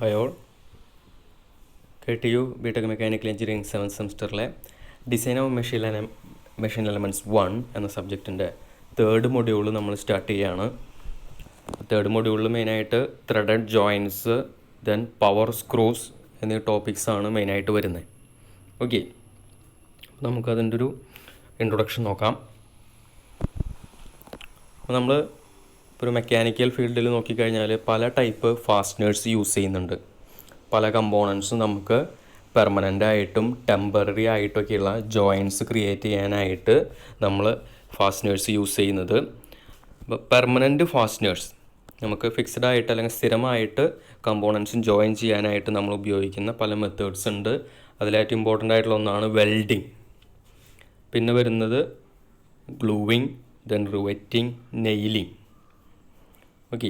Hi all, KTU BTech Mechanical Engineering 7th സെമസ്റ്ററിലെ design of machine elements 1 എന്ന സബ്ജക്റ്റിൻ്റെ third module നമ്മൾ start ചെയ്യുകയാണ്. തേർഡ് മൊഡ്യൂളിൽ മെയിനായിട്ട് threaded joints, then power screws എന്നീ ടോപ്പിക്സാണ് മെയിനായിട്ട് വരുന്നത്. ഓക്കെ, നമുക്കതിൻ്റെ ഒരു ഇൻട്രൊഡക്ഷൻ നോക്കാം. അപ്പോൾ നമ്മൾ ഒരു മെക്കാനിക്കൽ ഫീൽഡിൽ നോക്കിക്കഴിഞ്ഞാൽ പല ടൈപ്പ് ഫാസ്റ്റനേഴ്സ് യൂസ് ചെയ്യുന്നുണ്ട്. പല കമ്പോണൻസും നമുക്ക് പെർമനൻ്റ് ആയിട്ടും ടെമ്പററി ആയിട്ടൊക്കെയുള്ള ജോയിൻറ്റ്സ് ക്രിയേറ്റ് ചെയ്യാനായിട്ട് നമ്മൾ ഫാസ്റ്റനേഴ്സ് യൂസ് ചെയ്യുന്നത്. ഇപ്പോൾ പെർമനൻ്റ് ഫാസ്റ്റനേഴ്സ് നമുക്ക് ഫിക്സ്ഡ് ആയിട്ട് അല്ലെങ്കിൽ സ്ഥിരമായിട്ട് കമ്പോണൻസും ജോയിൻ ചെയ്യാനായിട്ട് നമ്മൾ ഉപയോഗിക്കുന്ന പല മെത്തേഡ്സ് ഉണ്ട്. അതിലേറ്റവും ഇമ്പോർട്ടൻ്റ് ആയിട്ടുള്ള ഒന്നാണ് വെൽഡിങ്. പിന്നെ വരുന്നത് ഗ്ലൂവിങ്, ദെൻ റിവെറ്റിംഗ്, നെയിലിംഗ്. ഓക്കെ,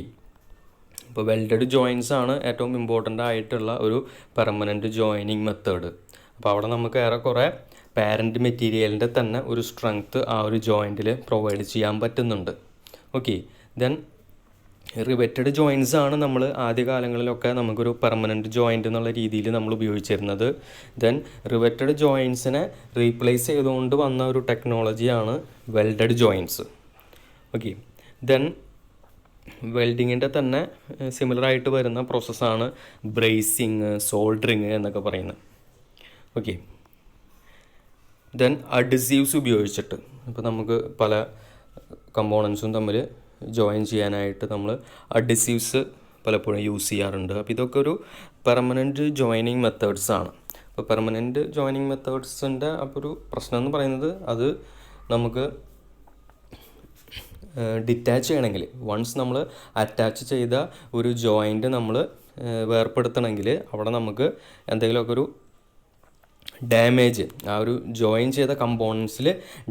ഇപ്പോൾ വെൽഡഡ് ജോയിൻറ്റ്സ് ആണ് ഏറ്റവും ഇമ്പോർട്ടൻ്റ് ആയിട്ടുള്ള ഒരു പെർമനൻറ്റ് ജോയിനിങ് മെത്തേഡ്. അപ്പോൾ അവിടെ നമുക്ക് ഏറെക്കുറെ പാരൻറ്റ് മെറ്റീരിയലിൻ്റെ തന്നെ ഒരു സ്ട്രെങ്ത്ത് ആ ഒരു ജോയിൻറ്റിൽ പ്രൊവൈഡ് ചെയ്യാൻ പറ്റുന്നുണ്ട്. ഓക്കെ, ദെൻ റിവെറ്റഡ് ജോയിൻറ്റ്സ് ആണ് നമ്മൾ ആദ്യകാലങ്ങളിലൊക്കെ നമുക്കൊരു പെർമനൻറ്റ് ജോയിൻറ്റ് എന്നുള്ള രീതിയിൽ നമ്മൾ ഉപയോഗിച്ചിരുന്നത്. ദെൻ റിവെറ്റഡ് ജോയിൻറ്റ്സിനെ റീപ്ലേസ് ചെയ്തുകൊണ്ട് വന്ന ഒരു ടെക്നോളജിയാണ് വെൽഡഡ് ജോയിൻറ്റ്സ്. ഓക്കെ, ദെൻ വെൽഡിങ്ങിൻ്റെ തന്നെ സിമിലറായിട്ട് വരുന്ന പ്രോസസ്സാണ് ബ്രേസിങ്, സോൾഡറിങ് എന്നൊക്കെ പറയുന്നത്. ഓക്കെ, ദെൻ അഡ്സീവ്സ് ഉപയോഗിച്ചിട്ട് ഇപ്പോൾ നമുക്ക് പല കമ്പോണൻസും തമ്മിൽ ജോയിൻ ചെയ്യാനായിട്ട് നമ്മൾ അഡ്സീവ്സ് പലപ്പോഴും യൂസ് ചെയ്യാറുണ്ട്. അപ്പോൾ ഇതൊക്കെ ഒരു പെർമനൻറ്റ് ജോയിനിങ് മെത്തേഡ്സാണ്. അപ്പോൾ പെർമനൻറ്റ് ജോയിനിങ് മെത്തേഡ്സിൻ്റെ അപ്പോൾ ഒരു പ്രശ്നം എന്ന് പറയുന്നത് അത് നമുക്ക് ഡിറ്റാച്ച് ചെയ്യണമെങ്കിൽ, വൺസ് നമ്മൾ അറ്റാച്ച് ചെയ്ത ഒരു ജോയിൻ്റ് നമ്മൾ വേർപ്പെടുത്തണമെങ്കിൽ അവിടെ നമുക്ക് എന്തെങ്കിലുമൊക്കെ ഒരു ഡാമേജ്, ആ ഒരു ജോയിൻ ചെയ്ത കമ്പോണൻസിൽ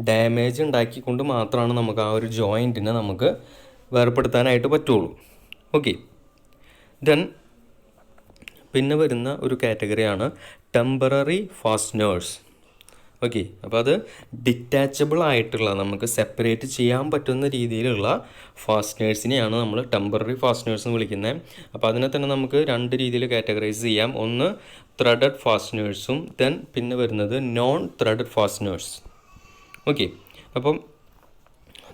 ഡാമേജ് ഉണ്ടാക്കിക്കൊണ്ട് മാത്രമാണ് നമുക്ക് ആ ഒരു ജോയിൻറ്റിനെ നമുക്ക് വേർപ്പെടുത്താനായിട്ട് പറ്റുള്ളൂ. ഓക്കെ, ദെൻ പിന്നെ വരുന്ന ഒരു കാറ്റഗറിയാണ് ടെമ്പററി ഫാസ്റ്റനേഴ്സ്. ഓക്കെ, അപ്പോൾ അത് ഡിറ്റാച്ചബിൾ ആയിട്ടുള്ള നമുക്ക് സെപ്പറേറ്റ് ചെയ്യാൻ പറ്റുന്ന രീതിയിലുള്ള ഫാസ്റ്റനേഴ്സിനെയാണ് നമ്മൾ ടെമ്പററി ഫാസ്റ്റനേഴ്സ് എന്ന് വിളിക്കുന്നത്. അപ്പോൾ അതിനെ തന്നെ നമുക്ക് രണ്ട് രീതിയിൽ കാറ്റഗറൈസ് ചെയ്യാം. ഒന്ന് ത്രെഡഡ് ഫാസ്റ്റനേഴ്സും ദെൻ പിന്നെ വരുന്നത് നോൺ ത്രെഡഡ് ഫാസ്റ്റനേഴ്സ്. ഓക്കെ, അപ്പം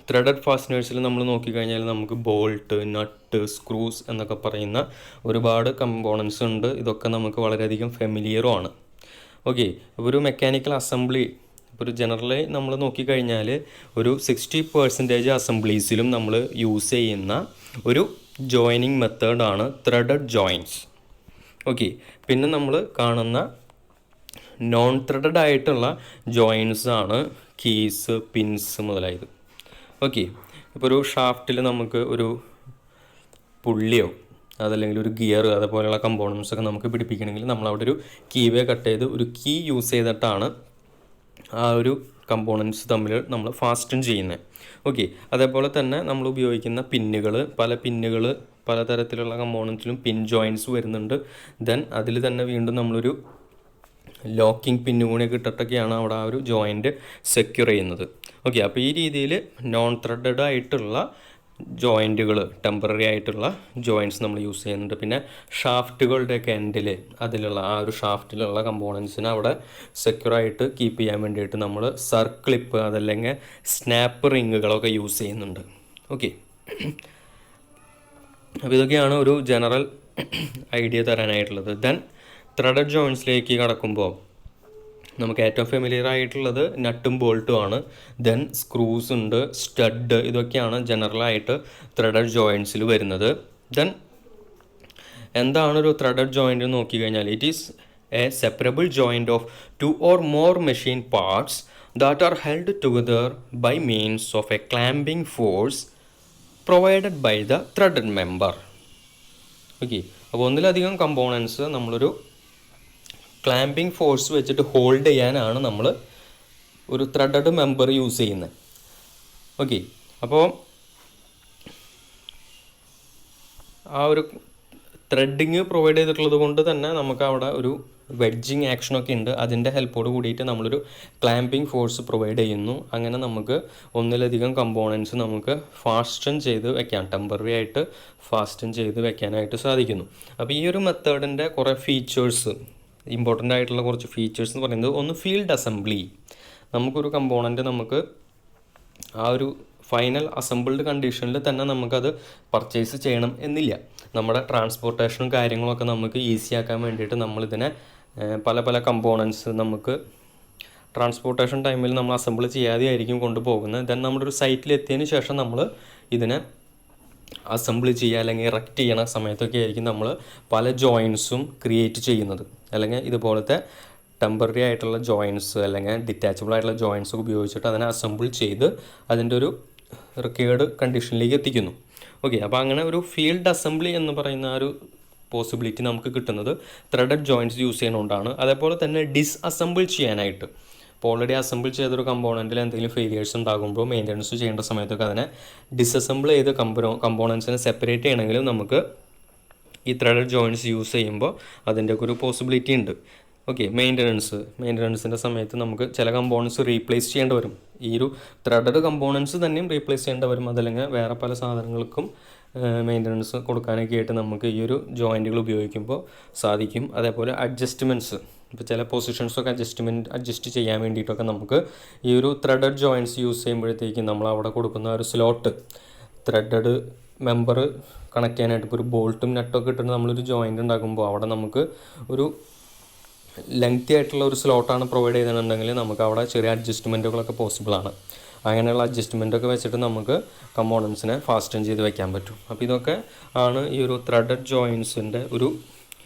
ത്രെഡഡ് ഫാസ്റ്റനേഴ്സിൽ നമ്മൾ നോക്കിക്കഴിഞ്ഞാൽ നമുക്ക് ബോൾട്ട്, നട്ട്, സ്ക്രൂസ് എന്നൊക്കെ പറയുന്ന ഒരുപാട് കമ്പോണൻസ് ഉണ്ട്. ഇതൊക്കെ നമുക്ക് വളരെയധികം ഫെമിലിയറുമാണ്. ഓക്കെ, അപ്പോൾ ഒരു മെക്കാനിക്കൽ അസംബ്ലി ഇപ്പോൾ ഒരു ജനറലി നമ്മൾ നോക്കിക്കഴിഞ്ഞാൽ ഒരു 60% അസംബ്ലീസിലും നമ്മൾ യൂസ് ചെയ്യുന്ന ഒരു ജോയിനിങ് മെത്തേഡാണ് ത്രെഡഡ് ജോയിൻറ്റ്സ്. ഓക്കെ, പിന്നെ നമ്മൾ കാണുന്ന നോൺ ത്രെഡഡ് ആയിട്ടുള്ള ജോയിൻറ്റ്സ് ആണ് കീസ്, പിൻസ് മുതലായത്. ഓക്കെ, ഇപ്പോൾ ഒരു ഷാഫ്റ്റിൽ നമുക്ക് ഒരു പുള്ളിയോ അതല്ലെങ്കിൽ ഒരു ഗിയർ അതുപോലെയുള്ള കമ്പോണൻസ് ഒക്കെ നമുക്ക് പിടിപ്പിക്കണമെങ്കിൽ നമ്മളവിടെ ഒരു കീവേ കട്ട് ചെയ്ത് ഒരു കീ യൂസ് ചെയ്തിട്ടാണ് ആ ഒരു കമ്പോണൻസ് തമ്മിൽ നമ്മൾ ഫാസ്റ്റൻ ചെയ്യുന്നത്. ഓക്കെ, അതേപോലെ തന്നെ നമ്മൾ ഉപയോഗിക്കുന്ന പിന്നുകൾ, പലതരത്തിലുള്ള കമ്പോണൻസിലും പിൻ ജോയിൻറ്റ്സ് വരുന്നുണ്ട്. ദെൻ അതിൽ തന്നെ വീണ്ടും നമ്മളൊരു ലോക്കിംഗ് പിന്നു കൂടിയൊക്കെ ഇട്ടിട്ടൊക്കെയാണ് അവിടെ ആ ഒരു ജോയിൻറ്റ് സെക്യൂർ ചെയ്യുന്നത്. ഓക്കെ, അപ്പോൾ ഈ രീതിയിൽ നോൺ ത്രെഡഡ് ആയിട്ടുള്ള ജോയിൻറ്റുകൾ, ടെമ്പററി ആയിട്ടുള്ള ജോയിൻറ്റ്സ് നമ്മൾ യൂസ് ചെയ്യുന്നുണ്ട്. പിന്നെ ഷാഫ്റ്റുകളുടെയൊക്കെ എൻഡിൽ അതിലുള്ള ആ ഒരു ഷാഫ്റ്റിലുള്ള കമ്പോണൻസിനെ അവിടെ സെക്യൂറായിട്ട് കീപ്പ് ചെയ്യാൻ വേണ്ടിയിട്ട് നമ്മൾ സർക്ലിപ്പ് അതല്ലെങ്കിൽ സ്നാപ്പ് റിങ്ങുകളൊക്കെ യൂസ് ചെയ്യുന്നുണ്ട്. ഓക്കെ, അപ്പോൾ ഇതൊക്കെയാണ് ഒരു ജനറൽ ഐഡിയ തരാനായിട്ടുള്ളത്. ദെൻ ത്രെഡഡ് ജോയിൻറ്റ്സിലേക്ക് കടക്കുമ്പോൾ നമുക്ക് ഏറ്റവും ഫെമിലിയർ ആയിട്ടുള്ളത് നട്ടും ബോൾട്ടും ആണ്. ദെൻ സ്ക്രൂസ് ഉണ്ട്, സ്റ്റഡ്, ഇതൊക്കെയാണ് ജനറലായിട്ട് ത്രെഡഡ് ജോയിൻറ്റ്സിൽ വരുന്നത്. ദെൻ എന്താണ് ഒരു ത്രെഡഡ് ജോയിൻറ്റ് എന്ന് നോക്കിക്കഴിഞ്ഞാൽ it is a separable joint of 2 or more machine parts that are held together by means of a clamping force provided by the threaded member. Okay, അപ്പോൾ ഒന്നിലധികം components നമ്മളൊരു clamping force വെച്ചിട്ട് hold ചെയ്യാനാണ് നമ്മൾ ഒരു threaded member use ചെയ്യുന്നത്. Okay, അപ്പോൾ ആ ഒരു ത്രെഡിങ് പ്രൊവൈഡ് ചെയ്തിട്ടുള്ളത് കൊണ്ട് തന്നെ നമുക്ക് അവിടെ ഒരു വെഡ്ജിങ് ആക്ഷനൊക്കെ ഉണ്ട്. അതിൻ്റെ ഹെൽപ്പോട് കൂടിയിട്ട് നമ്മളൊരു ക്ലാമ്പിംഗ് ഫോഴ്സ് പ്രൊവൈഡ് ചെയ്യുന്നു. അങ്ങനെ നമുക്ക് ഒന്നിലധികം കമ്പോണൻസ് നമുക്ക് ഫാസ്റ്റൺ ചെയ്ത് വെക്കാം, ടെമ്പററി ആയിട്ട് ഫാസ്റ്റൺ ചെയ്ത് വെക്കാനായിട്ട് സാധിക്കുന്നു. അപ്പോൾ ഈ ഒരു മെത്തേഡിൻ്റെ കുറേ ഫീച്ചേഴ്സ്, ഇമ്പോർട്ടൻ്റ് ആയിട്ടുള്ള കുറച്ച് ഫീച്ചേഴ്സ് എന്ന് പറയുന്നത്, ഒന്ന് ഫീൽഡ് അസംബ്ലി. നമുക്കൊരു കമ്പോണൻറ്റ് നമുക്ക് ആ ഒരു ഫൈനൽ അസംബിൾഡ് കണ്ടീഷനിൽ തന്നെ നമുക്കത് പർച്ചേസ് ചെയ്യണം എന്നില്ല. നമ്മുടെ ട്രാൻസ്പോർട്ടേഷനും കാര്യങ്ങളൊക്കെ നമുക്ക് ഈസി ആക്കാൻ വേണ്ടിയിട്ട് നമ്മളിതിനെ പല പല കമ്പോണൻസ് നമുക്ക് ട്രാൻസ്പോർട്ടേഷൻ ടൈമിൽ നമ്മൾ അസംബിൾ ചെയ്യാതെ ആയിരിക്കും കൊണ്ടുപോകുന്നത്. ദെൻ നമ്മുടെ ഒരു സൈറ്റിൽ എത്തിയതിന് ശേഷം നമ്മൾ ഇതിനെ അസംബിൾ ചെയ്യുക അല്ലെങ്കിൽ ഇറക്റ്റ് ചെയ്യണ സമയത്തൊക്കെ ആയിരിക്കും നമ്മൾ പല ജോയിൻസും ക്രിയേറ്റ് ചെയ്യുന്നത്. അല്ലെങ്കിൽ ഇതുപോലത്തെ ടെമ്പററി ആയിട്ടുള്ള ജോയിൻസ് അല്ലെങ്കിൽ ഡിറ്റാച്ചബിൾ ആയിട്ടുള്ള ജോയിൻസ് ഉപയോഗിച്ചിട്ട് അതിനെ അസംബിൾ ചെയ്ത് അതിൻ്റെ ഒരു റിക്വയർഡ് കണ്ടീഷനിലേക്ക് എത്തിക്കുന്നു. ഓക്കെ, അപ്പോൾ അങ്ങനെ ഒരു ഫീൽഡ് അസംബ്ലി എന്ന് പറയുന്ന ആ ഒരു പോസിബിലിറ്റി നമുക്ക് കിട്ടുന്നത് ത്രെഡഡ് ജോയിൻറ്റ്സ് യൂസ് ചെയ്യുന്നതുകൊണ്ടാണ്. അതേപോലെ തന്നെ ഡിസ്അസംബിൾ ചെയ്യാനായിട്ട്, ഇപ്പോൾ ഓൾറെഡി അസംബിൾ ചെയ്തൊരു കമ്പോണൻറ്റിൽ എന്തെങ്കിലും ഫെയിലിയേഴ്സ് ഉണ്ടാകുമ്പോൾ മെയിൻ്റനൻസ് ചെയ്യേണ്ട സമയത്തൊക്കെ അതിനെ ഡിസ്അസംബിൾ ചെയ്ത് കമ്പോണൻസിനെ സെപ്പറേറ്റ് ചെയ്യണമെങ്കിലും നമുക്ക് ഈ ത്രെഡഡ് ജോയിൻറ്റ്സ് യൂസ് ചെയ്യുമ്പോൾ അതിൻ്റെയൊക്കെ ഒരു പോസിബിലിറ്റി ഉണ്ട്. ഓക്കെ, മെയിൻ്റനൻസിൻ്റെ സമയത്ത് നമുക്ക് ചില കമ്പോണൻസ് റീപ്ലേസ് ചെയ്യേണ്ടി വരും. ഈ ഒരു ത്രെഡഡ് കമ്പോണൻസ് തന്നെയും റീപ്ലേസ് ചെയ്യേണ്ടി വരും. അതല്ലെങ്കിൽ വേറെ പല സാധനങ്ങൾക്കും മെയിൻ്റനൻസ് കൊടുക്കാനൊക്കെ ആയിട്ട് നമുക്ക് ഈ ഒരു ജോയിൻറ്റുകൾ ഉപയോഗിക്കുമ്പോൾ സാധിക്കും. അതേപോലെ അഡ്ജസ്റ്റ്മെൻറ്റ്സ്, ഇപ്പോൾ ചില പൊസിഷൻസൊക്കെ അഡ്ജസ്റ്റ് ചെയ്യാൻ വേണ്ടിയിട്ടൊക്കെ നമുക്ക് ഈ ഒരു ത്രെഡഡ് ജോയിൻറ്റ്സ് യൂസ് ചെയ്യുമ്പോഴത്തേക്കും നമ്മൾ അവിടെ കൊടുക്കുന്ന ഒരു സ്ലോട്ട്, ത്രെഡഡ് മെമ്പർ കണക്ട് ചെയ്യാനായിട്ട് ഇപ്പോൾ ഒരു ബോൾട്ടും നട്ടൊക്കെ ഇട്ടിട്ട് നമ്മളൊരു ജോയിൻ്റ് ഉണ്ടാക്കുമ്പോൾ അവിടെ നമുക്ക് ഒരു ലെങ്തി ആയിട്ടുള്ള ഒരു സ്ലോട്ടാണ് പ്രൊവൈഡ് ചെയ്തിട്ടുണ്ടെങ്കിൽ നമുക്ക് അവിടെ ചെറിയ അഡ്ജസ്റ്റ്മെൻറ്റുകളൊക്കെ പോസിബിളാണ്. അങ്ങനെയുള്ള അഡ്ജസ്റ്റ്മെൻറ്റൊക്കെ വെച്ചിട്ട് നമുക്ക് കമ്പോണൻസിനെ ഫാസ്റ്റൺ ചെയ്ത് വെക്കാൻ പറ്റും. അപ്പോൾ ഇതൊക്കെ ആണ് ഈ ഒരു ത്രെഡഡ് ജോയിൻസിൻ്റെ ഒരു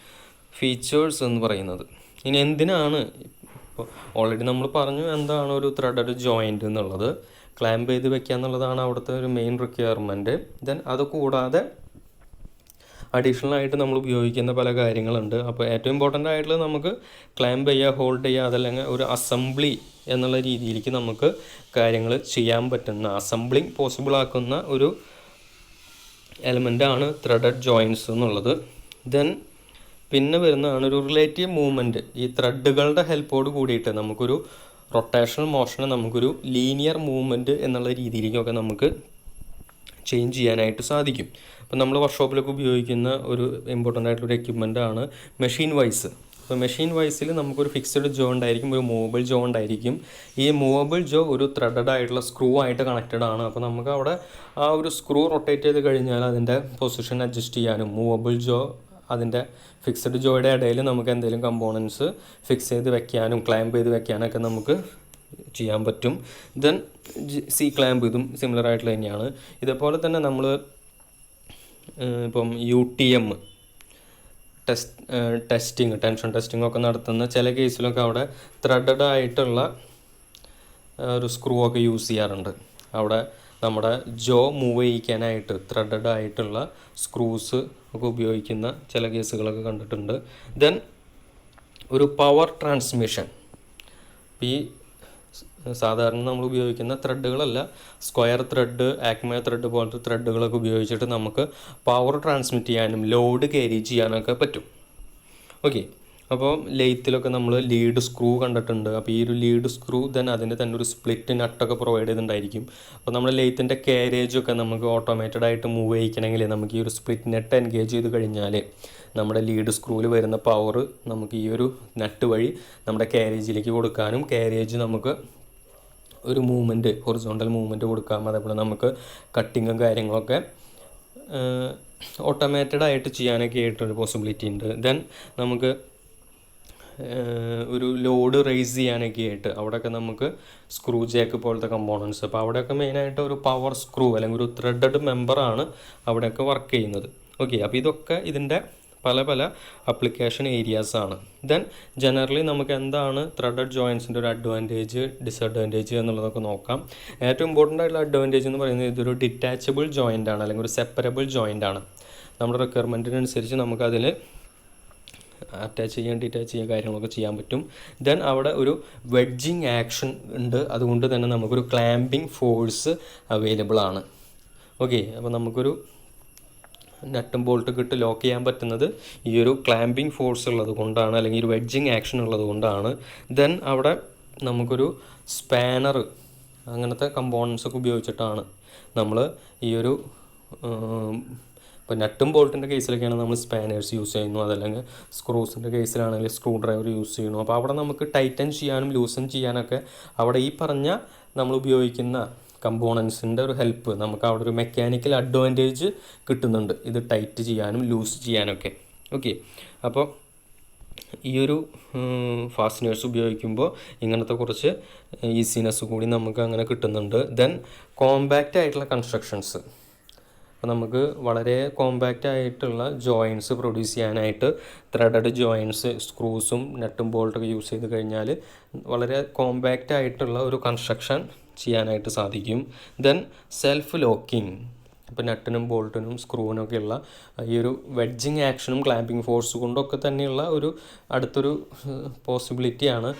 ഫീച്ചേഴ്സ് എന്ന് പറയുന്നത്. ഇനി എന്തിനാണ്, ഇപ്പോൾ ഓൾറെഡി നമ്മൾ പറഞ്ഞു എന്താണ് ഒരു ത്രെഡഡ് ജോയിൻ്റ് എന്നുള്ളത്, ക്ലാമ്പ് ചെയ്ത് വെക്കുക എന്നുള്ളതാണ് അവിടുത്തെ ഒരു മെയിൻ റിക്വയർമെൻറ്റ്. ദെൻ അത് കൂടാതെ അഡീഷണൽ ആയിട്ട് നമ്മൾ ഉപയോഗിക്കുന്ന പല കാര്യങ്ങളുണ്ട്. അപ്പോൾ ഏറ്റവും ഇമ്പോർട്ടൻ്റ് ആയിട്ടുള്ളത് നമുക്ക് ക്ലാമ്പ് ചെയ്യുക, ഹോൾഡ് ചെയ്യുക, അതല്ലെങ്കിൽ ഒരു അസംബ്ലി എന്നുള്ള രീതിയിലേക്ക് നമുക്ക് കാര്യങ്ങൾ ചെയ്യാൻ പറ്റുന്ന, അസംബ്ലിങ് പോസിബിൾ ആക്കുന്ന ഒരു എലമെൻ്റാണ് ത്രെഡഡ് ജോയിൻറ്റ്സ് എന്നുള്ളത്. ദെൻ പിന്നെ വരുന്നതാണ് ഒരു റിലേറ്റീവ് മൂവ്മെൻറ്റ്. ഈ ത്രെഡുകളുടെ ഹെൽപ്പോട് കൂടിയിട്ട് നമുക്കൊരു റൊട്ടേഷണൽ മോഷനെ നമുക്കൊരു ലീനിയർ മൂവ്മെൻറ്റ് എന്നുള്ള രീതിയിലേക്കൊക്കെ നമുക്ക് ചേഞ്ച് ചെയ്യാനായിട്ട് സാധിക്കും. അപ്പോൾ നമ്മൾ വർക്ക്ഷോപ്പിലൊക്കെ ഉപയോഗിക്കുന്ന ഒരു ഇമ്പോർട്ടൻ്റ് ആയിട്ടുള്ളൊരു എക്യുപ്മെൻ്റാണ് മെഷീൻ വൈസ്. അപ്പോൾ മെഷീൻ വൈസിൽ നമുക്കൊരു ഫിക്സഡ് ജോ ഉണ്ടായിരിക്കും, ഒരു മൂവബിൾ ജോ ഉണ്ടായിരിക്കും. ഈ മൂവബിൾ ജോ ഒരു ത്രെഡഡ് ആയിട്ടുള്ള സ്ക്രൂ ആയിട്ട് കണക്റ്റഡ് ആണ്. അപ്പോൾ നമുക്ക് അവിടെ ആ ഒരു സ്ക്രൂ റൊട്ടേറ്റ് ചെയ്ത് കഴിഞ്ഞാൽ അതിൻ്റെ പൊസിഷൻ അഡ്ജസ്റ്റ് ചെയ്യാനും, മൂവബിൾ ജോ അതിൻ്റെ ഫിക്സഡ് ജോയുടെ ഇടയിൽ നമുക്ക് എന്തെങ്കിലും കമ്പോണൻസ് ഫിക്സ് ചെയ്ത് വെക്കാനും ക്ലാമ്പ് ചെയ്ത് വെക്കാനൊക്കെ നമുക്ക് ചെയ്യാൻ പറ്റും. ദെൻ സി ക്ലാമ്പ് ഇതും സിമിലർ ആയിട്ടുള്ള തന്നെയാണ്. ഇതേപോലെ തന്നെ നമ്മൾ ഇപ്പം UTM ടെസ്റ്റിങ്, ടെൻഷൻ ടെസ്റ്റിംഗ് ഒക്കെ നടത്തുന്ന ചില കേസിലൊക്കെ അവിടെ ത്രെഡഡ് ആയിട്ടുള്ള ഒരു സ്ക്രൂ ഒക്കെ യൂസ് ചെയ്യാറുണ്ട്. അവിടെ നമ്മുടെ ജോ മൂവ് ചെയ്യിക്കാനായിട്ട് ത്രെഡഡ് ആയിട്ടുള്ള സ്ക്രൂസ് ഒക്കെ ഉപയോഗിക്കുന്ന ചില കേസുകളൊക്കെ കണ്ടിട്ടുണ്ട്. ദെൻ ഒരു പവർ ട്രാൻസ്മിഷൻ, ഈ സാധാരണ നമ്മൾ ഉപയോഗിക്കുന്ന ത്രെഡുകളല്ല, സ്ക്വയർ ത്രെഡ്, ആക്മേ ത്രെഡ് പോലത്തെ ത്രെഡുകളൊക്കെ ഉപയോഗിച്ചിട്ട് നമുക്ക് പവർ ട്രാൻസ്മിറ്റ് ചെയ്യാനും ലോഡ് ക്യാരി ചെയ്യാനൊക്കെ പറ്റും. ഓക്കെ, അപ്പോൾ ലെയ്ത്തിലൊക്കെ നമ്മൾ ലീഡ് സ്ക്രൂ കണ്ടിട്ടുണ്ട്. അപ്പോൾ ഈ ഒരു ലീഡ് സ്ക്രൂ ദെൻ അതിൻ്റെ തന്നെ ഒരു സ്പ്ലിറ്റ് നട്ടൊക്കെ പ്രൊവൈഡ് ചെയ്തിട്ടുണ്ടായിരിക്കും. അപ്പോൾ നമ്മൾ ലെയ്ത്തിൻ്റെ കാരേജൊക്കെ നമുക്ക് ഓട്ടോമേറ്റഡ് ആയിട്ട് മൂവ് ചെയ്യിക്കണമെങ്കിൽ നമുക്ക് ഈ ഒരു സ്പ്ലിറ്റ് നെറ്റ് എൻഗേജ് ചെയ്ത് കഴിഞ്ഞാൽ നമ്മുടെ ലീഡ് സ്ക്രൂവിൽ വരുന്ന പവർ നമുക്ക് ഈ ഒരു നട്ട് വഴി നമ്മുടെ കാരേജിലേക്ക് കൊടുക്കാനും, കാരേജ് നമുക്ക് ഒരു മൂവ്മെൻറ്റ്, ഹൊറിസോണ്ടൽ മൂവ്മെൻറ്റ് കൊടുക്കാം. അതേപോലെ നമുക്ക് കട്ടിങ്ങും കാര്യങ്ങളൊക്കെ ഓട്ടോമേറ്റഡ് ആയിട്ട് ചെയ്യാനൊക്കെ ആയിട്ടൊരു പോസിബിലിറ്റി ഉണ്ട്. ദെൻ നമുക്ക് ഒരു ലോഡ് റേസ് ചെയ്യാനൊക്കെ ആയിട്ട് അവിടെയൊക്കെ നമുക്ക് സ്ക്രൂ ജാക്ക് പോലത്തെ കമ്പോണൻസ്, അപ്പോൾ അവിടെയൊക്കെ മെയിനായിട്ട് ഒരു പവർ സ്ക്രൂ അല്ലെങ്കിൽ ഒരു ത്രെഡഡ് മെമ്പറാണ് അവിടെയൊക്കെ വർക്ക് ചെയ്യുന്നത്. ഓക്കെ, അപ്പോൾ ഇതൊക്കെ ഇതിൻ്റെ പല പല അപ്ലിക്കേഷൻ ഏരിയാസാണ്. ദെൻ ജനറലി നമുക്ക് എന്താണ് ത്രെഡഡ് ജോയിൻസിൻ്റെ ഒരു അഡ്വാൻറ്റേജ്, ഡിസഡ്വാൻറ്റേജ് എന്നുള്ളതൊക്കെ നോക്കാം. ഏറ്റവും ഇമ്പോർട്ടൻ്റ് ആയിട്ടുള്ള അഡ്വാൻറ്റേജ് എന്ന് പറയുന്നത് ഇതൊരു ഡിറ്റാച്ചബിൾ ജോയിൻ്റ് ആണ്, അല്ലെങ്കിൽ ഒരു സെപ്പറബിൾ ജോയിൻ്റ് ആണ്. നമ്മുടെ റിക്വയർമെൻറ്റിനനുസരിച്ച് നമുക്കതിൽ അറ്റാച്ച് ചെയ്യാൻ, ഡിറ്റാച്ച് ചെയ്യാൻ കാര്യങ്ങളൊക്കെ ചെയ്യാൻ പറ്റും. ദെൻ അവിടെ ഒരു വെഡ്ജിങ് ആക്ഷൻ ഉണ്ട്, അതുകൊണ്ട് തന്നെ നമുക്കൊരു ക്ലാമ്പിംഗ് ഫോഴ്സ് അവൈലബിൾ ആണ്. ഓക്കെ, അപ്പോൾ നമുക്കൊരു നട്ടും ബോൾട്ടൊക്കെ ഇട്ട് ലോക്ക് ചെയ്യാൻ പറ്റുന്നത് ഈ ഒരു ക്ലാമ്പിംഗ് ഫോഴ്സ് ഉള്ളത് കൊണ്ടാണ്, അല്ലെങ്കിൽ ഒരു വെഡ്ജിങ് ആക്ഷൻ ഉള്ളത് കൊണ്ടാണ്. ദെൻ അവിടെ നമുക്കൊരു സ്പാനർ അങ്ങനത്തെ കമ്പോണൻസ് ഒക്കെ ഉപയോഗിച്ചിട്ടാണ് നമ്മൾ ഈ ഒരു ഇപ്പോൾ നട്ടും ബോൾട്ടിൻ്റെ കേസിലൊക്കെയാണ് നമ്മൾ സ്പാനേഴ്സ് യൂസ് ചെയ്യുന്നു, അതല്ലെങ്കിൽ സ്ക്രൂസിൻ്റെ കേസിലാണെങ്കിൽ സ്ക്രൂ ഡ്രൈവർ യൂസ് ചെയ്യുന്നു. അപ്പോൾ അവിടെ നമുക്ക് ടൈറ്റൻ ചെയ്യാനും ലൂസൻ ചെയ്യാനൊക്കെ അവിടെ ഈ പറഞ്ഞ നമ്മൾ ഉപയോഗിക്കുന്ന കമ്പോണൻസിൻ്റെ ഒരു ഹെൽപ്പ് നമുക്ക് അവിടെ ഒരു മെക്കാനിക്കൽ അഡ്വാൻറ്റേജ് കിട്ടുന്നുണ്ട്, ഇത് ടൈറ്റ് ചെയ്യാനും ലൂസ് ചെയ്യാനൊക്കെ. ഓക്കെ, അപ്പോൾ ഈ ഒരു ഫാസ്റ്റനേഴ്സ് ഉപയോഗിക്കുമ്പോൾ ഇങ്ങനത്തെ കുറച്ച് ഈസിനെസ് കൂടി നമുക്ക് അങ്ങനെ കിട്ടുന്നുണ്ട്. ദെൻ കോമ്പാക്റ്റ് ആയിട്ടുള്ള കൺസ്ട്രക്ഷൻസ്, അപ്പോൾ നമുക്ക് വളരെ കോമ്പാക്റ്റ് ആയിട്ടുള്ള ജോയിൻറ്റ്സ് പ്രൊഡ്യൂസ് ചെയ്യാനായിട്ട് ത്രെഡഡ് ജോയിൻറ്റ്സ്, സ്ക്രൂസും നട്ടും ബോൾട്ടൊക്കെ യൂസ് ചെയ്ത് കഴിഞ്ഞാൽ വളരെ കോമ്പാക്റ്റ് ആയിട്ടുള്ള ഒരു കൺസ്ട്രക്ഷൻ ചെയ്യാനായിട്ട് സാധിക്കും. ദെൻ സെൽഫ് ലോക്കിംഗ്, ഇപ്പോൾ നട്ടിനും ബോൾട്ടിനും സ്ക്രൂവിനൊക്കെയുള്ള ഈ ഒരു വെഡ്ജിങ് ആക്ഷനും ക്ലാമ്പിംഗ് ഫോഴ്സ് കൊണ്ടൊക്കെ തന്നെയുള്ള ഒരു അടുത്തൊരു പോസിബിലിറ്റിയാണ്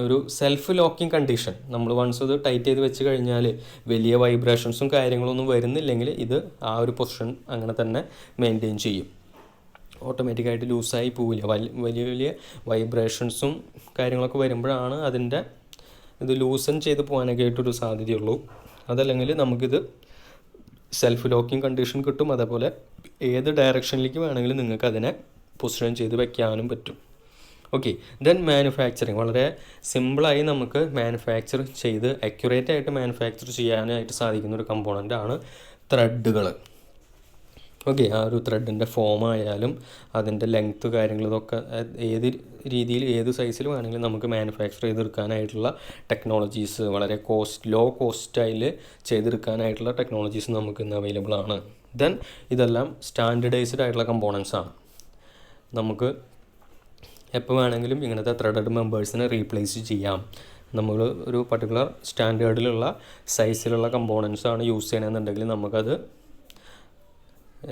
ഒരു സെൽഫ് ലോക്കിംഗ് കണ്ടീഷൻ. നമ്മൾ വൺസ് ഇത് ടൈറ്റ് ചെയ്ത് വെച്ച് കഴിഞ്ഞാൽ വലിയ വൈബ്രേഷൻസും കാര്യങ്ങളൊന്നും വരുന്നില്ലെങ്കിൽ ഇത് ആ ഒരു പൊസിഷൻ അങ്ങനെ തന്നെ മെയിൻറ്റെയിൻ ചെയ്യും, ഓട്ടോമാറ്റിക്കായിട്ട് ലൂസായി പോവില്ല. വലിയ വലിയ വൈബ്രേഷൻസും കാര്യങ്ങളൊക്കെ വരുമ്പോഴാണ് അതിൻ്റെ ഇത് ലൂസൻ ചെയ്ത് പോകാനൊക്കെ ആയിട്ടൊരു സാധ്യതയുള്ളൂ. അതല്ലെങ്കിൽ നമുക്കിത് സെൽഫ് ലോക്കിംഗ് കണ്ടീഷൻ കിട്ടും. അതേപോലെ ഏത് ഡയറക്ഷനിലേക്ക് വേണമെങ്കിലും നിങ്ങൾക്ക് അതിനെ പൊസിഷൻ ചെയ്ത് വെക്കാനും പറ്റും. ഓക്കെ, ദെൻ മാനുഫാക്ചറിങ് വളരെ സിമ്പിളായി നമുക്ക് മാനുഫാക്ചർ ചെയ്ത് അക്യുറേറ്റ് ആയിട്ട് മാനുഫാക്ചർ ചെയ്യാനായിട്ട് സാധിക്കുന്ന ഒരു കമ്പോണൻ്റാണ് ത്രെഡുകൾ. ഓക്കെ, ആ ഒരു ത്രെഡിൻ്റെ ഫോം ആയാലും അതിൻ്റെ ലെങ്ത്ത് കാര്യങ്ങൾ ഇതൊക്കെ ഏത് രീതിയിൽ ഏത് സൈസിൽ വേണമെങ്കിലും നമുക്ക് മാനുഫാക്ചർ ചെയ്തെടുക്കാനായിട്ടുള്ള ടെക്നോളജീസ്, വളരെ ലോ കോസ്റ്റായിൽ ചെയ്തെടുക്കാനായിട്ടുള്ള ടെക്നോളജീസ് നമുക്ക് ഇന്ന് അവൈലബിൾ ആണ്. ദെൻ ഇതെല്ലാം സ്റ്റാൻഡേർഡൈസ്ഡ് ആയിട്ടുള്ള കമ്പോണൻസ് ആണ്. നമുക്ക് എപ്പോൾ വേണമെങ്കിലും ഇങ്ങനത്തെ ത്രെഡഡ് മെമ്പേഴ്സിനെ റീപ്ലേസ് ചെയ്യാം. നമ്മൾ ഒരു പർട്ടിക്കുലർ സ്റ്റാൻഡേർഡിലുള്ള സൈസിലുള്ള കമ്പോണൻസ് ആണ് യൂസ് ചെയ്യണമെന്നുണ്ടെങ്കിൽ നമുക്കത്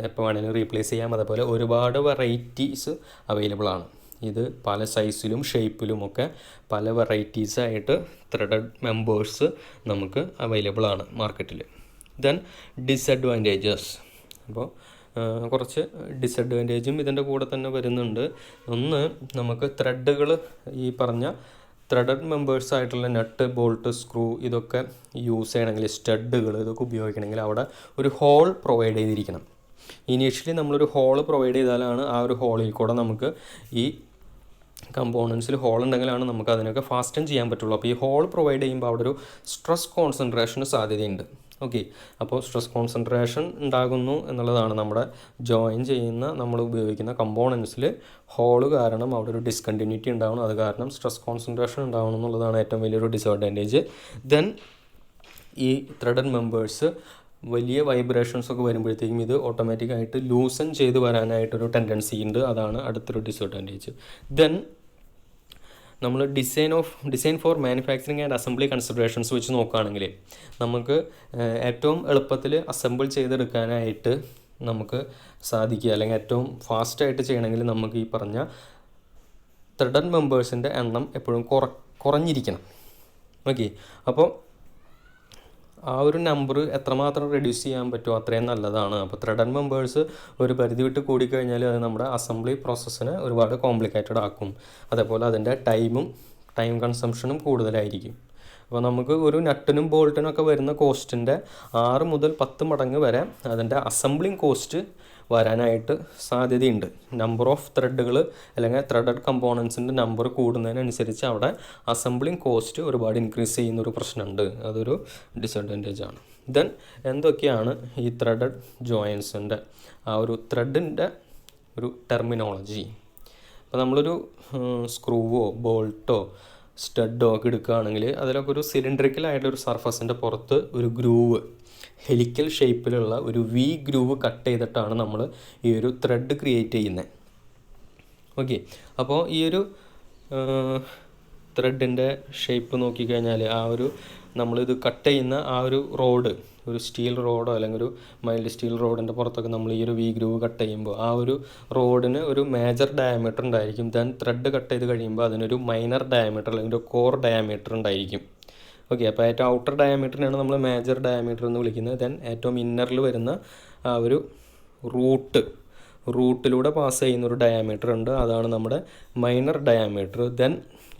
എപ്പോൾ വേണമെങ്കിലും റീപ്ലേസ് ചെയ്യാം. അതേപോലെ ഒരുപാട് വെറൈറ്റീസ് അവൈലബിൾ ആണ്. ഇത് പല സൈസിലും ഷേപ്പിലുമൊക്കെ പല വെറൈറ്റീസായിട്ട് ത്രെഡഡ് മെമ്പേഴ്സ് നമുക്ക് അവൈലബിൾ ആണ് മാർക്കറ്റിൽ. ദെൻ ഡിസഡ്വാൻറ്റേജസ്, അപ്പോൾ കുറച്ച് ഡിസഡ്വാൻറ്റേജും ഇതിൻ്റെ കൂടെ തന്നെ വരുന്നുണ്ട്. ഒന്ന്, നമുക്ക് ത്രെഡുകൾ ഈ പറഞ്ഞ ത്രെഡഡ് മെമ്പേഴ്സ് ആയിട്ടുള്ള നട്ട് ബോൾട്ട് സ്ക്രൂ ഇതൊക്കെ യൂസ് ചെയ്യണമെങ്കിൽ, സ്റ്റഡുകൾ ഇതൊക്കെ ഉപയോഗിക്കണമെങ്കിൽ അവിടെ ഒരു ഹോൾ പ്രൊവൈഡ് ചെയ്തിരിക്കണം. ഇനീഷ്യലി നമ്മളൊരു ഹോൾ പ്രൊവൈഡ് ചെയ്താലാണ് ആ ഒരു ഹോളിൽ കൂടെ നമുക്ക് ഈ കമ്പോണൻസിൽ ഹോൾ ഉണ്ടെങ്കിലാണ് നമുക്ക് അതിനൊക്കെ ഫാസ്റ്റൻ ചെയ്യാൻ പറ്റുള്ളൂ. അപ്പോൾ ഈ ഹോൾ പ്രൊവൈഡ് ചെയ്യുമ്പോൾ അവിടെ ഒരു സ്ട്രെസ് കോൺസെൻട്രേഷന് സാധ്യതയുണ്ട്. ഓക്കെ, അപ്പോൾ സ്ട്രെസ് കോൺസെൻട്രേഷൻ ഉണ്ടാകുന്നു എന്നുള്ളതാണ് നമ്മുടെ ജോയിൻ ചെയ്യുന്ന നമ്മൾ ഉപയോഗിക്കുന്ന കമ്പോണൻസിൽ ഹോള് കാരണം അവിടെ ഒരു ഡിസ്കണ്ടിന്യൂറ്റി ഉണ്ടാവണം. അത് കാരണം സ്ട്രെസ് കോൺസെൻട്രേഷൻ ഉണ്ടാവണം എന്നുള്ളതാണ് ഏറ്റവും വലിയൊരു ഡിസഡ്വാൻറ്റേജ്. ദെൻ ഈ ത്രെഡഡ് മെമ്പേഴ്സ് വലിയ വൈബ്രേഷൻസ് ഒക്കെ വരുമ്പോഴത്തേക്കും ഇത് ഓട്ടോമാറ്റിക്കായിട്ട് ലൂസൻ ചെയ്ത് വരാനായിട്ടൊരു ടെൻഡൻസി ഉണ്ട്. അതാണ് അടുത്തൊരു ഡിസഡ്വാൻറ്റേജ്. ദെൻ നമ്മൾ design for manufacturing and assembly considerations വെച്ച് നോക്കുകയാണെങ്കിൽ നമുക്ക് ഏറ്റവും എളുപ്പത്തിൽ അസംബിൾ ചെയ്തെടുക്കാനായിട്ട് നമുക്ക് സാധിക്കുക, അല്ലെങ്കിൽ ഏറ്റവും ഫാസ്റ്റായിട്ട് ചെയ്യണമെങ്കിൽ നമുക്ക് ഈ പറഞ്ഞ ത്രെഡഡ് മെമ്പേഴ്സിൻ്റെ എണ്ണം എപ്പോഴും കുറഞ്ഞിരിക്കണം. ഓക്കെ, അപ്പോൾ ആ ഒരു നമ്പർ എത്രമാത്രം റെഡ്യൂസ് ചെയ്യാൻ പറ്റുമോ അത്രയും നല്ലതാണ്. അപ്പോൾ ത്രെഡഡ് മെമ്പേഴ്സ് ഒരു പരിധി വിട്ട് കൂടിക്കഴിഞ്ഞാൽ അത് നമ്മുടെ അസംബ്ലി പ്രോസസ്സിനെ ഒരുപാട് കോംപ്ലിക്കേറ്റഡ് ആക്കും. അതേപോലെ അതിൻ്റെ ടൈം കൺസംഷനും കൂടുതലായിരിക്കും. അപ്പോൾ നമുക്ക് ഒരു നട്ടിനും ബോൾട്ടിനും ഒക്കെ വരുന്ന കോസ്റ്റിൻ്റെ 6 മുതൽ 10 മടങ്ങ് വരെ അതിൻ്റെ അസംബ്ലിങ് കോസ്റ്റ് വരാനായിട്ട് സാധ്യതയുണ്ട്. നമ്പർ ഓഫ് ത്രെഡുകൾ അല്ലെങ്കിൽ ത്രെഡഡ് കമ്പോണൻസിൻ്റെ നമ്പർ കൂടുന്നതിനനുസരിച്ച് അവിടെ അസംബ്ലിങ് കോസ്റ്റ് ഒരുപാട് ഇൻക്രീസ് ചെയ്യുന്നൊരു പ്രശ്നമുണ്ട്. അതൊരു ഡിസഡ്വാൻറ്റേജ് ആണ്. ദെൻ എന്തൊക്കെയാണ് ഈ ത്രെഡഡ് ജോയിൻസിൻ്റെ ആ ഒരു ത്രെഡിൻ്റെ ഒരു ടെർമിനോളജി? അപ്പോൾ നമ്മളൊരു സ്ക്രൂവോ ബോൾട്ടോ സ്റ്റഡോ ഒക്കെ എടുക്കുകയാണെങ്കിൽ അതിലൊക്കെ ഒരു സിലിണ്ടറിക്കലായിട്ടൊരു സർഫസിൻ്റെ പുറത്ത് ഒരു ഗ്രൂവ്, ഹെലിക്കൽ ഷേപ്പിലുള്ള ഒരു വി ഗ്രൂവ് കട്ട് ചെയ്തിട്ടാണ് നമ്മൾ ഈ ഒരു ത്രെഡ് ക്രിയേറ്റ് ചെയ്യുന്നത്. ഓക്കെ, അപ്പോൾ ഈ ഒരു ത്രെഡിൻ്റെ ഷേപ്പ് നോക്കിക്കഴിഞ്ഞാൽ ആ ഒരു നമ്മളിത് കട്ട് ചെയ്യുന്ന ആ ഒരു റോഡ്, ഒരു സ്റ്റീൽ റോഡോ അല്ലെങ്കിൽ ഒരു മൈൽഡ് സ്റ്റീൽ റോഡിൻ്റെ പുറത്തൊക്കെ നമ്മൾ ഈ ഒരു വി ഗ്രൂവ് കട്ട് ചെയ്യുമ്പോൾ ആ ഒരു റോഡിന് ഒരു മേജർ ഡയമീറ്റർ ഉണ്ടായിരിക്കും. ദെൻ ത്രെഡ് കട്ട് ചെയ്ത് കഴിയുമ്പോൾ അതിനൊരു മൈനർ ഡയമീറ്റർ അല്ലെങ്കിൽ ഒരു കോർ ഡയമീറ്റർ ഉണ്ടായിരിക്കും. ഓക്കെ, അപ്പോൾ ഏറ്റവും ഔട്ടർ ഡയമീറ്ററിനാണ് നമ്മൾ മേജർ ഡയമീറ്റർ എന്ന് വിളിക്കുന്നത്. ദെൻ ഏറ്റവും ഇന്നറിൽ വരുന്ന ആ ഒരു റൂട്ടിലൂടെ പാസ് ചെയ്യുന്ന ഒരു ഡയാമീറ്റർ ഉണ്ട്, അതാണ് നമ്മുടെ മൈനർ ഡയാമീറ്റർ. ദെൻ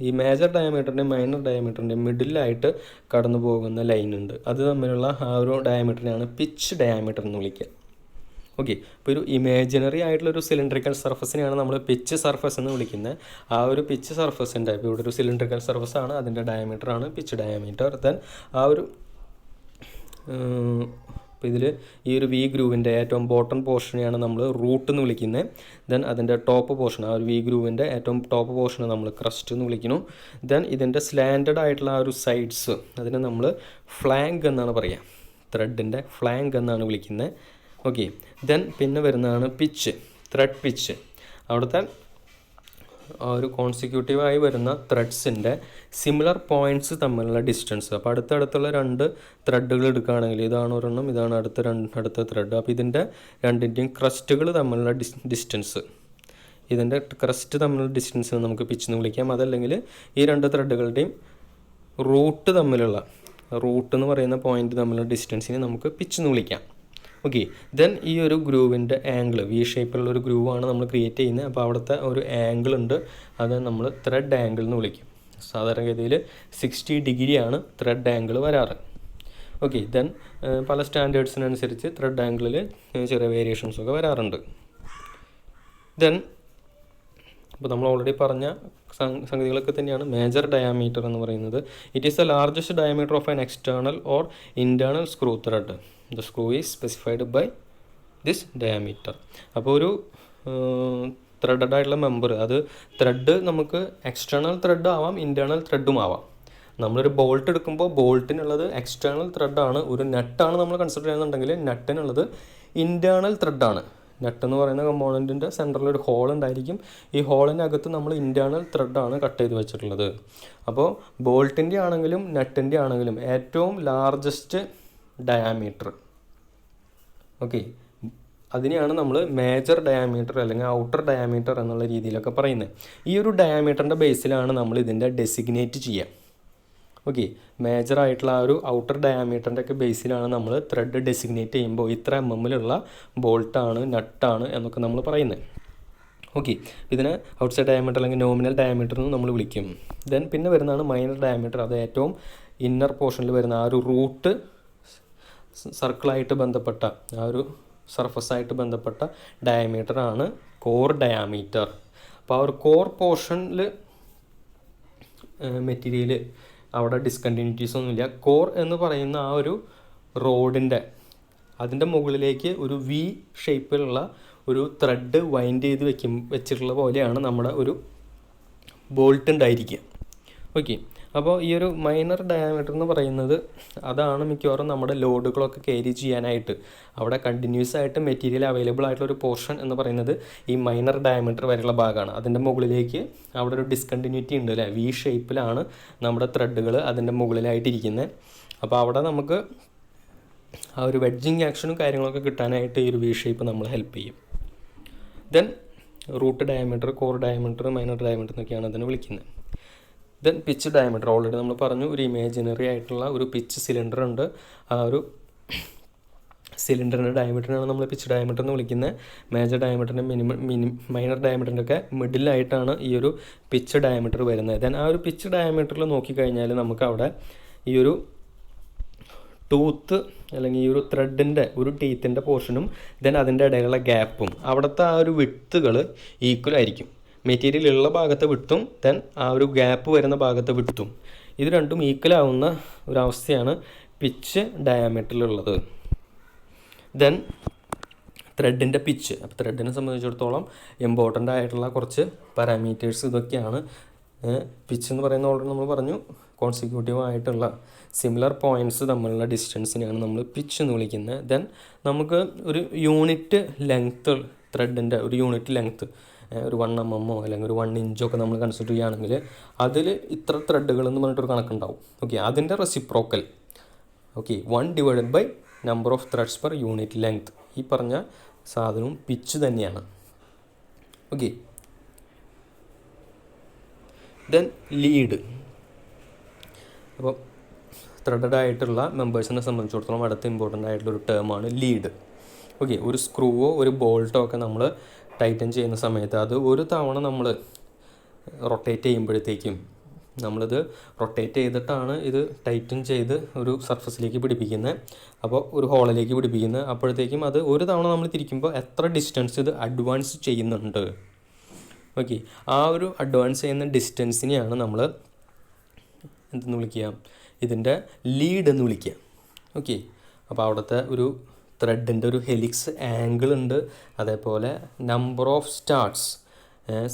ഈ മേജർ ഡയാമീറ്ററിൻ്റെ മൈനർ ഡയാമീറ്ററിൻ്റെ മിഡിലായിട്ട് കടന്നു പോകുന്ന ലൈൻ ഉണ്ട്, അത് തമ്മിലുള്ള ആ ഒരു ഡയാമീറ്ററിനെയാണ് പിച്ച് ഡയാമീറ്റർ എന്ന് വിളിക്കുക. ഓക്കെ, ഇപ്പോൾ ഒരു ഇമാജിനറി ആയിട്ടുള്ളൊരു സിലിണ്ടറിക്കൽ സർഫസിനെയാണ് നമ്മൾ പിച്ച് സർഫസ് എന്ന് വിളിക്കുന്നത്. ആ ഒരു പിച്ച് സർഫസിൻ്റെ, ഇപ്പോൾ ഇവിടെ ഒരു സിലിണ്ടറിക്കൽ സർഫസ് ആണ്, അതിൻ്റെ ഡയമീറ്ററാണ് പിച്ച് ഡയമീറ്റർ. ദെൻ ആ ഒരു അപ്പോൾ ഇതിൽ ഈ ഒരു വി ഗ്രൂവിൻ്റെ ഏറ്റവും ബോട്ടം പോർഷനെയാണ് നമ്മൾ റൂട്ട് എന്ന് വിളിക്കുന്നത്. ദെൻ അതിൻ്റെ ടോപ്പ് പോർഷൻ, ആ ഒരു വി ഗ്രൂവിൻ്റെ ഏറ്റവും ടോപ്പ് പോർഷനെ നമ്മൾ ക്രസ്റ്റ് എന്ന് വിളിക്കുന്നു. ദെൻ ഇതിൻ്റെ സ്ലാൻഡഡ് ആയിട്ടുള്ള ആ ഒരു സൈഡ്സ്, അതിനെ നമ്മൾ ഫ്ലാങ്ക് എന്നാണ് പറയുക, ത്രെഡിൻ്റെ ഫ്ലാങ്ക് എന്നാണ് വിളിക്കുന്നത്. ഓക്കെ, ദെൻ പിന്നെ വരുന്നതാണ് പിച്ച്, ത്രെഡ് പിച്ച്. അവിടുത്തെ ആ ഒരു കോൺസിക്യൂട്ടീവായി വരുന്ന ത്രെഡ്സിൻ്റെ സിമിലർ പോയിൻറ്റ്സ് തമ്മിലുള്ള ഡിസ്റ്റൻസ്. അപ്പോൾ അടുത്തടുത്തുള്ള രണ്ട് ത്രെഡുകൾ എടുക്കുകയാണെങ്കിൽ ഇതാണ് ഒരെണ്ണം, ഇതാണ് അടുത്ത ത്രെഡ്. അപ്പോൾ ഇതിൻ്റെ രണ്ടിൻ്റെയും ക്രസ്റ്റുകൾ തമ്മിലുള്ള ഡിസ്റ്റൻസ്, ഇതിൻ്റെ ക്രസ്റ്റ് തമ്മിലുള്ള ഡിസ്റ്റൻസിന് നമുക്ക് പിച്ച് എന്ന് വിളിക്കാം. അതല്ലെങ്കിൽ ഈ രണ്ട് ത്രെഡുകളുടെയും റൂട്ട് എന്ന് പറയുന്ന പോയിൻ്റ് തമ്മിലുള്ള ഡിസ്റ്റൻസിനെ നമുക്ക് പിച്ച് എന്ന് വിളിക്കാം. ഓക്കെ, ദെൻ ഈ ഒരു ഗ്രൂവിൻ്റെ ആംഗിൾ, വി ഷേപ്പിലുള്ള ഒരു ഗ്രൂവാണ് നമ്മൾ ക്രിയേറ്റ് ചെയ്യുന്നത്. അപ്പോൾ അവിടുത്തെ ഒരു ആംഗിൾ ഉണ്ട്, അത് നമ്മൾ ത്രെഡ് ആംഗിൾ എന്ന് വിളിക്കും. സാധാരണഗതിയിൽ 60 ഡിഗ്രിയാണ് ത്രെഡ് ആംഗിൾ വരാറ്. ഓക്കെ, ദെൻ പല സ്റ്റാൻഡേർഡ്സിനനുസരിച്ച് ത്രെഡ് ആംഗിളിൽ ചെറിയ വേരിയേഷൻസൊക്കെ വരാറുണ്ട്. ദെൻ അപ്പോൾ നമ്മൾ ഓൾറെഡി പറഞ്ഞ സംഗതികളൊക്കെ തന്നെയാണ് മേജർ ഡയാമീറ്റർ എന്ന് പറയുന്നത്. It is the largest diameter of an external or internal screw thread. The screw is specified by this diameter. അപ്പോൾ ഒരു ത്രെഡഡ് ആയിട്ടുള്ള മെമ്പർ, അത് ത്രെഡ് നമുക്ക് എക്സ്റ്റേണൽ ത്രെഡ് ആവാം, ഇൻറ്റേർണൽ ത്രെഡും ആവാം. നമ്മളൊരു ബോൾട്ട് എടുക്കുമ്പോൾ ബോൾട്ടിനുള്ളത് എക്സ്റ്റേണൽ ത്രെഡാണ്. ഒരു നട്ടാണ് നമ്മൾ കൺസിഡർ ചെയ്യുന്നുണ്ടെങ്കിൽ നട്ടിനുള്ളത് ഇൻറ്റേർണൽ ത്രെഡാണ്. നട്ട് എന്ന് പറയുന്ന കമ്പോണൻറ്റിൻ്റെ സെൻറ്ററിൽ ഒരു ഹോൾ ഉണ്ടായിരിക്കും. ഈ ഹോളിനകത്ത് നമ്മൾ ഇൻറ്റേർണൽ ത്രെഡാണ് കട്ട് ചെയ്ത് വെച്ചിട്ടുള്ളത്. അപ്പോൾ ബോൾട്ടിൻ്റെ ആണെങ്കിലും നട്ടിൻ്റെ ആണെങ്കിലും ഏറ്റവും ലാർജസ്റ്റ് ഡയാമീറ്റർ, ഓക്കെ, അതിനെയാണ് നമ്മൾ മേജർ ഡയാമീറ്റർ അല്ലെങ്കിൽ ഔട്ടർ ഡയാമീറ്റർ എന്നുള്ള രീതിയിലൊക്കെ പറയുന്നത്. ഈ ഒരു ഡയാമീറ്ററിൻ്റെ ബേസിലാണ് നമ്മൾ ഇതിൻ്റെ ഡെസിഗ്നേറ്റ് ചെയ്യുക. ഓക്കെ, മേജർ ആയിട്ടുള്ള ആ ഒരു ഔട്ടർ ഡയാമീറ്ററിൻ്റെ ഒക്കെ ബേസിലാണ് നമ്മൾ ത്രെഡ് ഡെസിഗ്നേറ്റ് ചെയ്യുമ്പോൾ ഇത്ര എമ്മിലുള്ള ബോൾട്ടാണ്, നട്ടാണ് എന്നൊക്കെ നമ്മൾ പറയുന്നത്. ഓക്കെ, ഇതിനെ ഔട്ട്സൈഡ് ഡയമീറ്റർ അല്ലെങ്കിൽ നോമിനൽ ഡയമീറ്റർ എന്ന് നമ്മൾ വിളിക്കും. ദെൻ പിന്നെ വരുന്നതാണ് മൈനർ ഡയമീറ്റർ. അത് ഏറ്റവും ഇന്നർ പോർഷനിൽ വരുന്ന ആ ഒരു റൂട്ട് സർക്കിളായിട്ട് ബന്ധപ്പെട്ട ആ ഒരു സർഫസായിട്ട് ബന്ധപ്പെട്ട ഡയമീറ്ററാണ് കോർ ഡയാമീറ്റർ. അപ്പോൾ ആ ഒരു കോർ പോർഷനിൽ മെറ്റീരിയൽ അവിടെ ഡിസ്കണ്ടിന്യൂറ്റീസ് ഒന്നുമില്ല. കോർ എന്ന് പറയുന്ന ആ ഒരു റോഡിൻ്റെ അതിൻ്റെ മുകളിലേക്ക് ഒരു വി ഷേപ്പിലുള്ള ഒരു ത്രെഡ് വൈൻഡ് ചെയ്ത് വെച്ചിട്ടുള്ള പോലെയാണ് നമ്മുടെ ഒരു ബോൾട്ട് ഉണ്ടായിരിക്കുക. ഓക്കെ, അപ്പോൾ ഈ ഒരു മൈനർ ഡയാമീറ്റർ എന്ന് പറയുന്നത് അതാണ് മിക്കവാറും നമ്മുടെ ലോഡുകളൊക്കെ ക്യാരി ചെയ്യാനായിട്ട് അവിടെ കണ്ടിന്യൂസ് ആയിട്ട് മെറ്റീരിയൽ അവൈലബിൾ ആയിട്ടുള്ള ഒരു പോർഷൻ എന്ന് പറയുന്നത് ഈ മൈനർ ഡയമീറ്റർ വരെയുള്ള ഭാഗമാണ്. അതിൻ്റെ മുകളിലേക്ക് അവിടെ ഒരു ഡിസ്കണ്ടിന്യൂറ്റി ഉണ്ട് അല്ലേ, വി ഷേപ്പിലാണ് നമ്മുടെ ത്രെഡുകൾ അതിൻ്റെ മുകളിലായിട്ടിരിക്കുന്നത്. അപ്പോൾ അവിടെ നമുക്ക് ആ ഒരു വെഡ്ജിങ് ആക്ഷനും കാര്യങ്ങളൊക്കെ കിട്ടാനായിട്ട് ഈ ഒരു വി ഷേപ്പ് നമ്മൾ ഹെൽപ്പ് ചെയ്യും. Then root diameter, core diameter, minor diameter എന്നൊക്കെയാണ് അതിനെ വിളിക്കുന്നത്. ദെൻ പിച്ച് ഡയമീറ്റർ ഓൾറെഡി നമ്മൾ പറഞ്ഞു, ഒരു ഇമാജിനറി ആയിട്ടുള്ള ഒരു പിച്ച് സിലിണ്ടർ ഉണ്ട്. ആ ഒരു സിലിണ്ടറിൻ്റെ ഡയമീറ്ററിനാണ് നമ്മൾ പിച്ച് ഡയമീറ്റർ എന്ന് വിളിക്കുന്നത്. മേജർ ഡയമീറ്ററിൻ്റെ മൈനർ ഡയമീറ്ററിൻ്റെ ഒക്കെ മിഡിലായിട്ടാണ് ഈ ഒരു പിച്ച് ഡയമീറ്റർ വരുന്നത്. ദെൻ ആ ഒരു പിച്ച് ഡയമീറ്ററിൽ നോക്കിക്കഴിഞ്ഞാൽ നമുക്ക് അവിടെ ഈ ഒരു ടൂത്ത് അല്ലെങ്കിൽ ഈ ഒരു ത്രെഡിൻ്റെ ഒരു ടീത്തിൻ്റെ പോർഷനും ദെൻ അതിൻ്റെ ഇടയിലുള്ള ഗ്യാപ്പും അവിടുത്തെ ആ ഒരു വിട്ടുകൾ ഈക്വൽ ആയിരിക്കും. മെറ്റീരിയൽ ഉള്ള ഭാഗത്തെ വിട്ടും ദെൻ ആ ഒരു ഗ്യാപ്പ് വരുന്ന ഭാഗത്തെ വിട്ടും ഇത് രണ്ടും ഈക്വൽ ആവുന്ന ഒരവസ്ഥയാണ് പിച്ച് ഡയാമീറ്ററിലുള്ളത്. ദെൻ ത്രെഡിൻ്റെ പിച്ച്, അപ്പോൾ ത്രെഡിനെ സംബന്ധിച്ചിടത്തോളം ഇമ്പോർട്ടൻ്റ് ആയിട്ടുള്ള കുറച്ച് പാരാമീറ്റേഴ്സ് ഇതൊക്കെയാണ്. പിച്ച് എന്ന് പറയുന്ന ഓൾറെഡി നമ്മൾ പറഞ്ഞു, കോൺസിക്യൂട്ടീവ് ആയിട്ടുള്ള സിമിലർ പോയിൻറ്റ്സ് തമ്മിലുള്ള ഡിസ്റ്റൻസിനെയാണ് നമ്മൾ പിച്ച് എന്ന് വിളിക്കുന്നത്. ദെൻ നമുക്ക് ഒരു യൂണിറ്റ് ലെങ്ത്ത്, ത്രെഡിൻ്റെ ഒരു യൂണിറ്റ് ലെങ്ത്ത് ഒരു 1 mm അല്ലെങ്കിൽ ഒരു 1 inch ഒക്കെ നമ്മൾ കൺസിഡർ ചെയ്യുകയാണെങ്കിൽ അതിൽ ഇത്ര ത്രെഡുകൾ എന്ന് പറഞ്ഞിട്ടൊരു കണക്കുണ്ടാവും. ഓക്കെ, അതിൻ്റെ reciprocal, okay, 1 / number of threads per unit length, ഈ പറഞ്ഞ സാധനവും പിച്ച് തന്നെയാണ്. Okay, then lead. അപ്പോൾ ത്രെഡഡ് ആയിട്ടുള്ള മെമ്പേഴ്സിനെ സംബന്ധിച്ചിടത്തോളം അടുത്ത ഇമ്പോർട്ടൻ്റ് ആയിട്ടുള്ളൊരു ടേമാണ് ലീഡ്. ഓക്കെ, ഒരു സ്ക്രൂവോ ഒരു ബോൾട്ടോ ഒക്കെ നമ്മൾ ടൈറ്റൻ ചെയ്യുന്ന സമയത്ത് അത് ഒരു തവണ നമ്മൾ റൊട്ടേറ്റ് ചെയ്യുമ്പോഴത്തേക്കും, നമ്മളിത് റൊട്ടേറ്റ് ചെയ്തിട്ടാണ് ഇത് ടൈറ്റൻ ചെയ്ത് ഒരു സർഫസിലേക്ക് പിടിപ്പിക്കുന്നത്, അപ്പോൾ ഒരു ഹോളിലേക്ക് പിടിപ്പിക്കുന്നത്. അപ്പോഴത്തേക്കും അത് ഒരു തവണ നമ്മൾ തിരിക്കുമ്പോൾ എത്ര ഡിസ്റ്റൻസ് ഇത് അഡ്വാൻസ് ചെയ്യുന്നുണ്ട്. ഓക്കെ, ആ ഒരു അഡ്വാൻസ് ചെയ്യുന്ന ഡിസ്റ്റൻസിനെയാണ് നമ്മൾ എന്തെന്ന് വിളിക്കുക, ഇതിൻ്റെ ലീഡ് എന്ന് വിളിക്കുക. ഓക്കെ, അപ്പോൾ അവിടുത്തെ ഒരു ത്രെഡിൻ്റെ ഒരു ഹെലിക്സ് ആംഗിൾ ഉണ്ട്, അതേപോലെ നമ്പർ ഓഫ് സ്റ്റാർട്ട്സ്,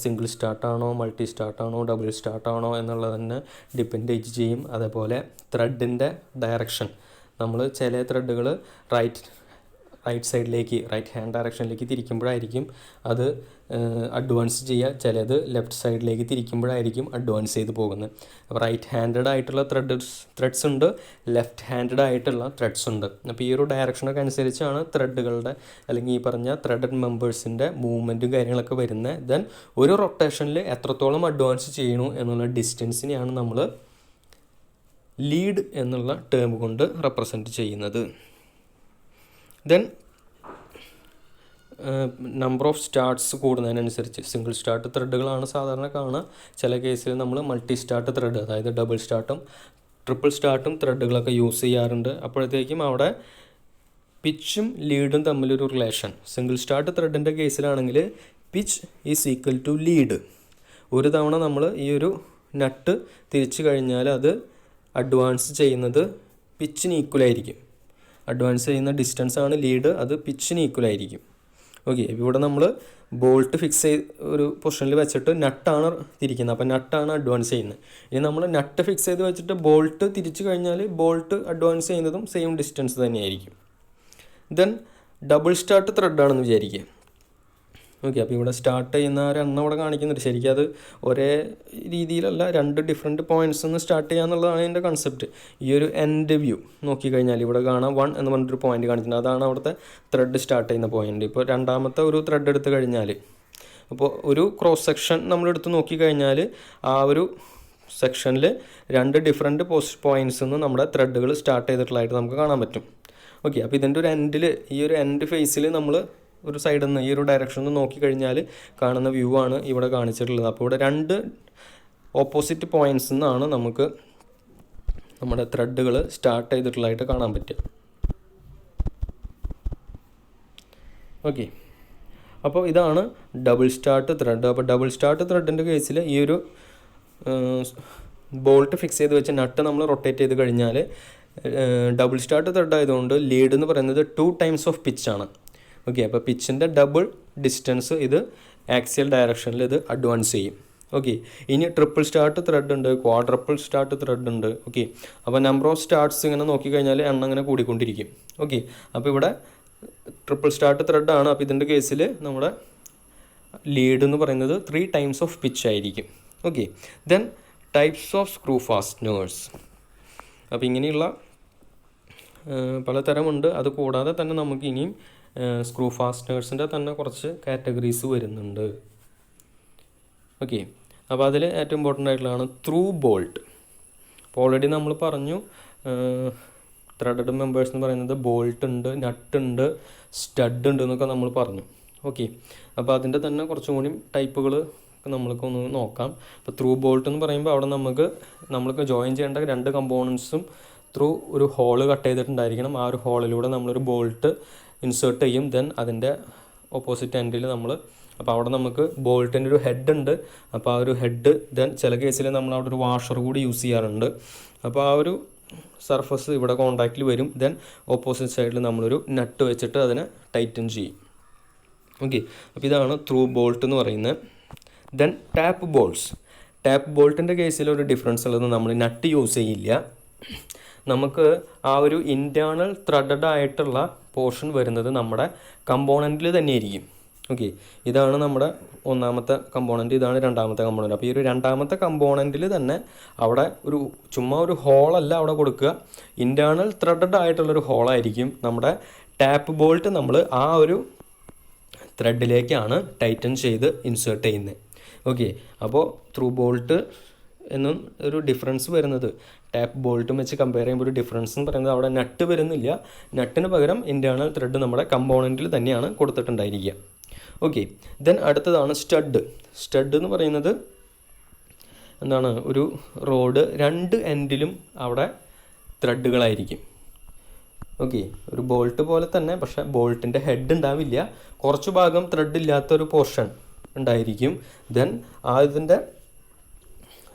സിംഗിൾ സ്റ്റാർട്ടാണോ മൾട്ടി സ്റ്റാർട്ടാണോ ഡബിൾ സ്റ്റാർട്ടാണോ എന്നുള്ളത് തന്നെ ഡിപ്പെൻഡ് ചെയ്യും. അതേപോലെ ത്രെഡിൻ്റെ ഡയറക്ഷൻ, നമ്മൾ ചില ത്രെഡുകൾ റൈറ്റ് സൈഡിലേക്ക്, റൈറ്റ് ഹാൻഡ് ഡയറക്ഷനിലേക്ക് തിരിക്കുമ്പോഴായിരിക്കും അത് അഡ്വാൻസ് ചെയ്യുക, ചിലത് ലെഫ്റ്റ് സൈഡിലേക്ക് തിരിക്കുമ്പോഴായിരിക്കും അഡ്വാൻസ് ചെയ്ത് പോകുന്നത്. അപ്പോൾ റൈറ്റ് ഹാൻഡഡ് ആയിട്ടുള്ള ത്രെഡ്സ് ഉണ്ട്, ലെഫ്റ്റ് ഹാൻഡഡ് ആയിട്ടുള്ള ത്രെഡ്സ് ഉണ്ട്. അപ്പോൾ ഈ ഒരു ഡയറക്ഷനൊക്കെ അനുസരിച്ചാണ് ത്രെഡുകളുടെ അല്ലെങ്കിൽ ഈ പറഞ്ഞ ത്രെഡഡ് മെമ്പേഴ്സിൻ്റെ മൂവ്മെൻറ്റും കാര്യങ്ങളൊക്കെ വരുന്നത്. ദെൻ ഒരു റൊട്ടേഷനിൽ എത്രത്തോളം അഡ്വാൻസ് ചെയ്യണു എന്നുള്ള ഡിസ്റ്റൻസിനെയാണ് നമ്മൾ ലീഡ് എന്നുള്ള ടേം കൊണ്ട് റെപ്രസെൻറ്റ് ചെയ്യുന്നത്. ദെൻ നമ്പർ ഓഫ് സ്റ്റാർട്ട്സ് കൂടുന്നതിനനുസരിച്ച്, സിംഗിൾ സ്റ്റാർട്ട് ത്രെഡുകളാണ് സാധാരണ കാണുക, ചില കേസിൽ നമ്മൾ മൾട്ടി സ്റ്റാർട്ട് ത്രെഡ്, അതായത് ഡബിൾ സ്റ്റാർട്ടും ട്രിപ്പിൾ സ്റ്റാർട്ടും ത്രെഡുകളൊക്കെ യൂസ് ചെയ്യാറുണ്ട്. അപ്പോഴത്തേക്കും അവിടെ പിച്ചും ലീഡും തമ്മിലൊരു റിലേഷൻ, സിംഗിൾ സ്റ്റാർട്ട് ത്രെഡിൻ്റെ കേസിലാണെങ്കിൽ pitch is equal to lead. ഒരു തവണ നമ്മൾ ഈ ഒരു നട്ട് തിരിച്ചു കഴിഞ്ഞാൽ അത് അഡ്വാൻസ് ചെയ്യുന്നത് പിച്ചിന് ഈക്വലായിരിക്കും. അഡ്വാൻസ് ചെയ്യുന്ന ഡിസ്റ്റൻസ് ആണ് ലീഡ്, അത് പിച്ചിന് ഈക്വലായിരിക്കും. ഓക്കെ, ഇവിടെ നമ്മൾ ബോൾട്ട് ഫിക്സ് ചെയ്ത് ഒരു പൊസിഷനിൽ വെച്ചിട്ട് നട്ടാണ് തിരിക്കുന്നത്, അപ്പോൾ നട്ടാണ് അഡ്വാൻസ് ചെയ്യുന്നത്. ഇനി നമ്മൾ നട്ട് ഫിക്സ് ചെയ്ത് വെച്ചിട്ട് ബോൾട്ട് തിരിച്ചു കഴിഞ്ഞാൽ ബോൾട്ട് അഡ്വാൻസ് ചെയ്യുന്നതും സെയിം ഡിസ്റ്റൻസ് തന്നെയായിരിക്കും. ദെൻ ഡബിൾ സ്റ്റാർട്ട് ത്രെഡാണെന്ന് വിചാരിക്കുക. ഓക്കെ, അപ്പോൾ ഇവിടെ സ്റ്റാർട്ട് ചെയ്യുന്ന ഒരു എണ്ണം ഇവിടെ കാണിക്കുന്നുണ്ട്. ശരിക്കും അത് ഒരേ രീതിയിലല്ല, രണ്ട് ഡിഫറെൻറ്റ് പോയിൻറ്റ്സ് നിന്ന് സ്റ്റാർട്ട് ചെയ്യുക എന്നുള്ളതാണ് എൻ്റെ കൺസെപ്റ്റ്. ഈ ഒരു എൻഡ് വ്യൂ നോക്കിക്കഴിഞ്ഞാൽ ഇവിടെ കാണാം 1 എന്ന് പറഞ്ഞിട്ടൊരു പോയിൻറ്റ് കാണിച്ചിട്ടുണ്ട്, അതാണ് അവിടുത്തെ ത്രെഡ് സ്റ്റാർട്ട് ചെയ്യുന്ന പോയിൻറ്റ്. ഇപ്പോൾ രണ്ടാമത്തെ ഒരു ത്രെഡ് എടുത്തു കഴിഞ്ഞാൽ, അപ്പോൾ ഒരു ക്രോസ് സെക്ഷൻ നമ്മളെടുത്ത് നോക്കിക്കഴിഞ്ഞാൽ ആ ഒരു സെക്ഷനിൽ രണ്ട് ഡിഫറെൻറ്റ് പോയിൻറ്റ്സ് നിന്ന് നമ്മുടെ ത്രെഡുകൾ സ്റ്റാർട്ട് ചെയ്തിട്ടുള്ളതായിട്ട് നമുക്ക് കാണാൻ പറ്റും. ഓക്കെ, അപ്പോൾ ഇതിൻ്റെ ഒരു എൻഡിൽ, ഈ ഒരു എൻഡ് ഫേസിൽ നമ്മൾ ഒരു സൈഡിൽ നിന്ന് ഈ ഒരു ഡയറക്ഷനിൽ നിന്ന് നോക്കിക്കഴിഞ്ഞാൽ കാണുന്ന വ്യൂ ആണ് ഇവിടെ കാണിച്ചിട്ടുള്ളത്. അപ്പോൾ ഇവിടെ രണ്ട് ഓപ്പോസിറ്റ് പോയിൻറ്റ്സ് നിന്നാണ് നമുക്ക് നമ്മുടെ ത്രെഡുകൾ സ്റ്റാർട്ട് ചെയ്തിട്ടുള്ളതായിട്ട് കാണാൻ പറ്റുക. ഓക്കെ, അപ്പോൾ ഇതാണ് ഡബിൾ സ്റ്റാർട്ട് ത്രെഡ്. അപ്പോൾ ഡബിൾ സ്റ്റാർട്ട് ത്രെഡിൻ്റെ കേസിൽ ഈ ഒരു ബോൾട്ട് ഫിക്സ് ചെയ്ത് വെച്ച് നട്ട് നമ്മൾ റൊട്ടേറ്റ് ചെയ്ത് കഴിഞ്ഞാൽ, ഡബിൾ സ്റ്റാർട്ട് ത്രെഡ് ആയതുകൊണ്ട് ലീഡ് എന്ന് പറയുന്നത് 2 ടൈംസ് ഓഫ് പിച്ചാണ്. ഓക്കെ, അപ്പോൾ പിച്ചിൻ്റെ ഡബിൾ ഡിസ്റ്റൻസ് ഇത് ആക്സിയൽ ഡയറക്ഷനിൽ ഇത് അഡ്വാൻസ് ചെയ്യും. ഓക്കെ, ഇനി ട്രിപ്പിൾ സ്റ്റാർട്ട് ത്രെഡ് ഉണ്ട്, ക്വാഡ്രപ്പിൾ സ്റ്റാർട്ട് ത്രെഡ് ഉണ്ട്. ഓക്കെ, അപ്പോൾ നമ്പർ ഓഫ് സ്റ്റാർട്ട്സ് ഇങ്ങനെ നോക്കിക്കഴിഞ്ഞാൽ എണ്ണം ഇങ്ങനെ കൂടിക്കൊണ്ടിരിക്കും. ഓക്കെ, അപ്പോൾ ഇവിടെ ട്രിപ്പിൾ സ്റ്റാർട്ട് ത്രെഡാണ്. അപ്പോൾ ഇതിൻ്റെ കേസിൽ നമ്മുടെ ലീഡ് എന്ന് പറയുന്നത് 3 ടൈംസ് ഓഫ് പിച്ച് ആയിരിക്കും. Okay, then types of screw fasteners. അപ്പോൾ ഇങ്ങനെയുള്ള പലതരമുണ്ട്. അത് കൂടാതെ തന്നെ നമുക്ക് ഇനിയും സ്ക്രൂ ഫാസ്റ്റ്നേഴ്സിൻ്റെ തന്നെ കുറച്ച് കാറ്റഗറീസ് വരുന്നുണ്ട്. ഓക്കെ, അപ്പോൾ അതിൽ ഏറ്റവും ഇമ്പോർട്ടൻ്റ് ആയിട്ടുള്ളതാണ് ത്രൂ ബോൾട്ട്. അപ്പോൾ ഓൾറെഡി നമ്മൾ പറഞ്ഞു ത്രെഡഡ് മെമ്പേഴ്സ് എന്ന് പറയുന്നത് ബോൾട്ട് ഉണ്ട്, നട്ട് ഉണ്ട്, സ്റ്റഡ് ഉണ്ട് എന്നൊക്കെ നമ്മൾ പറഞ്ഞു. ഓക്കെ, അപ്പോൾ അതിൻ്റെ തന്നെ കുറച്ചും കൂടി ടൈപ്പുകൾ നമ്മൾക്കൊന്ന് നോക്കാം. അപ്പോൾ ത്രൂ ബോൾട്ട് എന്ന് പറയുമ്പോൾ അവിടെ നമ്മൾക്ക് ജോയിൻ ചെയ്യേണ്ട രണ്ട് കമ്പോണൻസും ത്രൂ ഒരു ഹോള് കട്ട് ചെയ്തിട്ടുണ്ടായിരിക്കണം. ആ ഒരു ഹോളിലൂടെ നമ്മളൊരു ബോൾട്ട് ഇൻസേർട്ട് ചെയ്യും. ദെൻ അതിൻ്റെ ഓപ്പോസിറ്റ് എൻഡിൽ അപ്പോൾ അവിടെ നമുക്ക് ബോൾട്ടിൻ്റെ ഒരു ഹെഡ് ഉണ്ട്. അപ്പോൾ ആ ഒരു ഹെഡ്, ദെൻ ചില കേസിൽ നമ്മൾ അവിടെ ഒരു വാഷർ കൂടി യൂസ് ചെയ്യാറുണ്ട്. അപ്പോൾ ആ ഒരു സർഫസ് ഇവിടെ കോണ്ടാക്റ്റിൽ വരും. ദെൻ ഓപ്പോസിറ്റ് സൈഡിൽ നമ്മളൊരു നട്ട് വെച്ചിട്ട് അതിനെ ടൈറ്റൻ ചെയ്യും. ഓക്കെ, അപ്പോൾ ഇതാണ് ത്രൂ ബോൾട്ട് എന്ന് പറയുന്നത്. ദെൻ ടാപ്പ് ബോൾട്ടിൻ്റെ കേസിൽ ഒരു ഡിഫറൻസ് ഉള്ളത്, നമ്മൾ നട്ട് യൂസ് ചെയ്യില്ല. നമുക്ക് ആ ഒരു ഇൻറ്റേർണൽ ത്രെഡഡ് ആയിട്ടുള്ള പോർഷൻ വരുന്നത് നമ്മുടെ കമ്പോണൻറ്റിൽ തന്നെയായിരിക്കും. ഓക്കെ, ഇതാണ് നമ്മുടെ ഒന്നാമത്തെ കമ്പോണൻറ്റ്, ഇതാണ് രണ്ടാമത്തെ കമ്പോണൻറ്റ്. അപ്പോൾ ഈ ഒരു രണ്ടാമത്തെ കമ്പോണൻറ്റിൽ തന്നെ അവിടെ ചുമ്മാ ഒരു ഹോളല്ല അവിടെ കൊടുക്കുക, ഇൻറ്റേർണൽ ത്രെഡഡ് ആയിട്ടുള്ളൊരു ഹോളായിരിക്കും. നമ്മുടെ ടാപ്പ് ബോൾട്ട് നമ്മൾ ആ ഒരു ത്രെഡിലേക്കാണ് ടൈറ്റൻ ചെയ്ത് ഇൻസേർട്ട് ചെയ്യുന്നത്. ഓക്കെ, അപ്പോൾ ത്രൂ ബോൾട്ട് എന്നും ഒരു ഡിഫറൻസ് വരുന്നത് ടാപ്പ് ബോൾട്ടും വെച്ച് കമ്പയർ ചെയ്യുമ്പോൾ ഒരു ഡിഫറൻസ് എന്ന് പറയുന്നത് അവിടെ നട്ട് വരുന്നില്ല. നട്ടിന് പകരം ഇൻറ്റേർണൽ ത്രെഡ് നമ്മുടെ കമ്പോണൻറ്റിൽ തന്നെയാണ് കൊടുത്തിട്ടുണ്ടായിരിക്കുക. ഓക്കെ, ദെൻ അടുത്തതാണ് സ്റ്റഡ്. സ്റ്റഡ് എന്ന് പറയുന്നത് എന്താണ്, ഒരു റോഡ് രണ്ട് എൻഡിലും അവിടെ ത്രെഡുകളായിരിക്കും. ഓക്കെ, ഒരു ബോൾട്ട് പോലെ തന്നെ, പക്ഷേ ബോൾട്ടിൻ്റെ ഹെഡ് ഉണ്ടാവില്ല, കുറച്ച് ഭാഗം ത്രെഡ് ഇല്ലാത്തൊരു പോർഷൻ ഉണ്ടായിരിക്കും. ദെൻ അതിൻ്റെ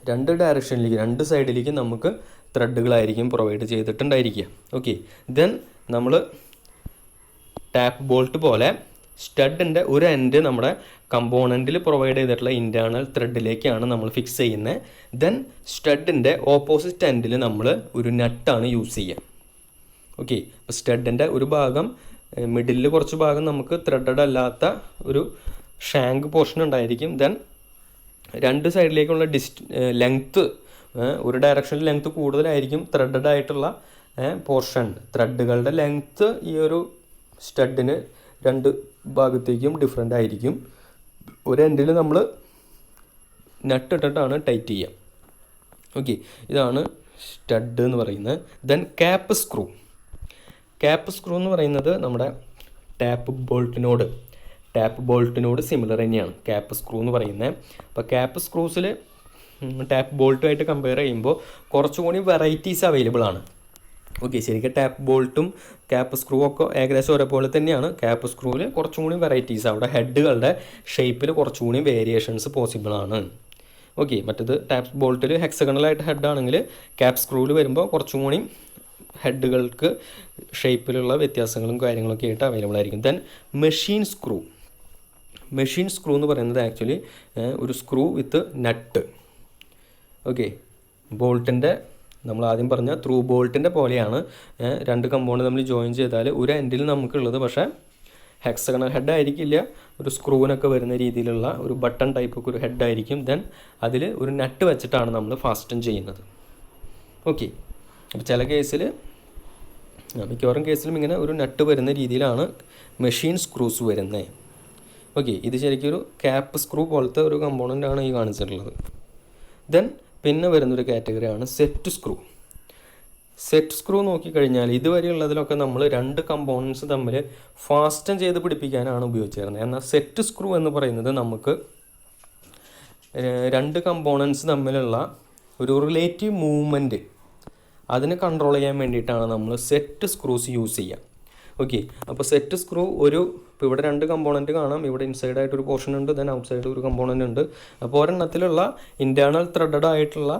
രണ്ട് ഡയറക്ഷനിലേക്ക്, രണ്ട് സൈഡിലേക്ക് നമുക്ക് ത്രെഡുകളായിരിക്കും പ്രൊവൈഡ് ചെയ്തിട്ടുണ്ടായിരിക്കുക. ഓക്കെ, ദെൻ നമ്മൾ ടാപ്പ് ബോൾട്ട് പോലെ സ്റ്റഡിൻ്റെ ഒരു എൻഡ് നമ്മുടെ കമ്പോണൻറ്റിൽ പ്രൊവൈഡ് ചെയ്തിട്ടുള്ള ഇൻറ്റേർണൽ ത്രെഡിലേക്കാണ് നമ്മൾ ഫിക്സ് ചെയ്യുന്നത്. ദെൻ സ്റ്റഡിൻ്റെ ഓപ്പോസിറ്റ് എൻഡിൽ നമ്മൾ ഒരു നട്ടാണ് യൂസ് ചെയ്യുക. ഓക്കെ, അപ്പോൾ സ്റ്റഡിൻ്റെ ഒരു ഭാഗം, മിഡിലിൽ കുറച്ച് ഭാഗം നമുക്ക് ത്രെഡഡ് അല്ലാത്ത ഒരു ഷാങ്ക് പോർഷൻ ഉണ്ടായിരിക്കും. ദെൻ രണ്ട് സൈഡിലേക്കുള്ള ലെങ്ത്ത്, ഒരു ഡയറക്ഷനിൽ ലെങ്ത്ത് കൂടുതലായിരിക്കും ത്രെഡഡ് ആയിട്ടുള്ള പോർഷൻ. ത്രെഡുകളുടെ ലെങ്ത്ത് ഈ ഒരു സ്റ്റഡിന് രണ്ട് ഭാഗത്തേക്കും ഡിഫറെൻ്റ് ആയിരിക്കും. ഒരു എൻഡിൽ നമ്മൾ നട്ട് ഇട്ടിട്ടാണ് ടൈറ്റ് ചെയ്യുക. ഓക്കെ, ഇതാണ് സ്റ്റഡ് എന്ന് പറയുന്നത്. Then cap screw. Cap screw എന്ന് പറയുന്നത് നമ്മുടെ ടാപ്പ് ബോൾട്ടിനോട് സിമിലർ തന്നെയാണ് ക്യാപ്പ് സ്ക്രൂ എന്ന് പറയുന്നത്. അപ്പോൾ ക്യാപ്പ് സ്ക്രൂസിൽ ടാപ്പ് ബോൾട്ടുമായിട്ട് കമ്പയർ ചെയ്യുമ്പോൾ കുറച്ചുകൂടി വെറൈറ്റീസ് അവൈലബിൾ ആണ്. ഓക്കെ, ശരിക്കും ടാപ്പ് ബോൾട്ടും ക്യാപ്പ് സ്ക്രൂ ഒക്കെ ഏകദേശം ഒരേപോലെ തന്നെയാണ്. ക്യാപ്പ് സ്ക്രൂവിൽ കുറച്ചും കൂടി വെറൈറ്റീസ്, അവിടെ ഹെഡുകളുടെ ഷേപ്പിൽ കുറച്ചും കൂടി വേരിയേഷൻസ് പോസിബിൾ ആണ്. ഓക്കെ, മറ്റേത് ടാപ്പ് ബോൾട്ടിൽ ഹെക്സഗണലായിട്ട് ഹെഡാണെങ്കിൽ ക്യാപ്പ് സ്ക്രൂവിൽ വരുമ്പോൾ കുറച്ചും കൂടി ഹെഡുകൾക്ക് ഷേപ്പിലുള്ള വ്യത്യാസങ്ങളും കാര്യങ്ങളൊക്കെ ആയിട്ട് അവൈലബിൾ ആയിരിക്കും. ദെൻ മെഷീൻ സ്ക്രൂ എന്ന് പറയുന്നത് ആക്ച്വലി ഒരു സ്ക്രൂ വിത്ത് നട്ട്. ഓക്കെ, ബോൾട്ടിൻ്റെ നമ്മൾ ആദ്യം പറഞ്ഞ ത്രൂ ബോൾട്ടിൻ്റെ പോലെയാണ്. രണ്ട് കമ്പോണൻറ്റ് നമ്മൾ ജോയിൻ ചെയ്താൽ ഒരു എൻഡിൽ നമുക്കുള്ളത് പക്ഷേ ഹെക്സഗണൽ ഹെഡ് ആയിരിക്കില്ല, ഒരു സ്ക്രൂവിനൊക്കെ വരുന്ന രീതിയിലുള്ള ഒരു ബട്ടൺ ടൈപ്പ് ഒക്കെ ഒരു ഹെഡായിരിക്കും. ദെൻ അതിൽ ഒരു നട്ട് വെച്ചിട്ടാണ് നമ്മൾ ഫാസ്റ്റൻ ചെയ്യുന്നത്. ഓക്കെ, അപ്പോൾ ചില കേസിൽ, മിക്കവാറും കേസിലും ഇങ്ങനെ ഒരു നട്ട് വരുന്ന രീതിയിലാണ് മെഷീൻ സ്ക്രൂസ് വരുന്നത്. ഓക്കെ, ഇത് ശരിക്കും ഒരു ക്യാപ്പ് സ്ക്രൂ പോലത്തെ ഒരു കമ്പോണൻ്റാണ് ഈ കാണിച്ചിട്ടുള്ളത്. ദെൻ പിന്നെ വരുന്നൊരു കാറ്റഗറിയാണ് സെറ്റ് സ്ക്രൂ നോക്കിക്കഴിഞ്ഞാൽ ഇതുവരെയുള്ളതിലൊക്കെ നമ്മൾ രണ്ട് കമ്പോണൻസ് തമ്മിൽ ഫാസ്റ്റൻ ചെയ്ത് പിടിപ്പിക്കാനാണ് ഉപയോഗിച്ചിരുന്നത്. എന്നാൽ സെറ്റ് സ്ക്രൂ എന്ന് പറയുന്നത് നമുക്ക് രണ്ട് കമ്പോണൻസ് തമ്മിലുള്ള ഒരു റിലേറ്റീവ് മൂവ്മെൻറ്റ് അതിനെ കൺട്രോൾ ചെയ്യാൻ വേണ്ടിയിട്ടാണ് നമ്മൾ സെറ്റ് സ്ക്രൂസ് യൂസ് ചെയ്യുക. ഓക്കെ, അപ്പോൾ സെറ്റ് സ്ക്രൂ ഇപ്പോൾ ഇവിടെ രണ്ട് കമ്പോണൻറ്റ് കാണാം. ഇവിടെ ഇൻസൈഡായിട്ടൊരു പോർഷൻ ഉണ്ട്, ദെൻ ഔട്ട് സൈഡ് ഒരു കമ്പോണൻ്റ് ഉണ്ട്. അപ്പോൾ ഒരെണ്ണത്തിലുള്ള ഇൻറ്റേർണൽ ത്രെഡഡ് ആയിട്ടുള്ള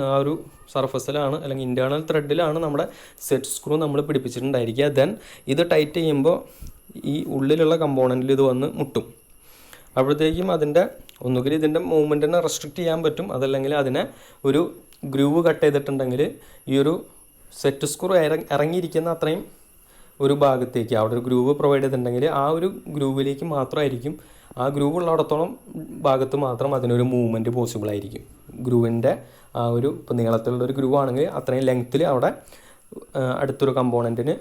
ആ ഒരു സർഫസിലാണ്, അല്ലെങ്കിൽ ഇൻറ്റേർണൽ ത്രെഡിലാണ് നമ്മുടെ സെറ്റ് സ്ക്രൂ നമ്മൾ പിടിപ്പിച്ചിട്ടുണ്ടായിരിക്കുക. ദെൻ ഇത് ടൈറ്റ് ചെയ്യുമ്പോൾ ഈ ഉള്ളിലുള്ള കമ്പോണൻറ്റിൽ ഇത് വന്ന് മുട്ടും. അപ്പോഴത്തേക്കും ഒന്നുകിൽ ഇതിൻ്റെ മൂവ്മെൻറ്റിനെ റെസ്ട്രിക്റ്റ് ചെയ്യാൻ പറ്റും, അതല്ലെങ്കിൽ അതിനെ ഒരു ഗ്രൂവ് കട്ട് ചെയ്തിട്ടുണ്ടെങ്കിൽ ഈ ഒരു സെറ്റ് സ്ക്രൂ ഇറങ്ങിയിരിക്കുന്ന അത്രയും ഒരു ഭാഗത്തേക്ക് അവിടെ ഒരു ഗ്രൂവ് പ്രൊവൈഡ് ചെയ്തിട്ടുണ്ടെങ്കിൽ ആ ഒരു ഗ്രൂവിലേക്ക് മാത്രമായിരിക്കും, ആ ഗ്രൂവ് ഉള്ളിടത്തോളം ഭാഗത്ത് മാത്രം അതിനൊരു മൂവ്മെൻറ്റ് പോസിബിൾ ആയിരിക്കും. ഗ്രൂവിൻ്റെ ആ ഒരു, ഇപ്പോൾ നീളത്തിലുള്ളൊരു ഗ്രൂവ് ആണെങ്കിൽ അത്രയും ലെങ്ത്തിൽ അവിടെ അടുത്തൊരു കമ്പോണൻറ്റിന്,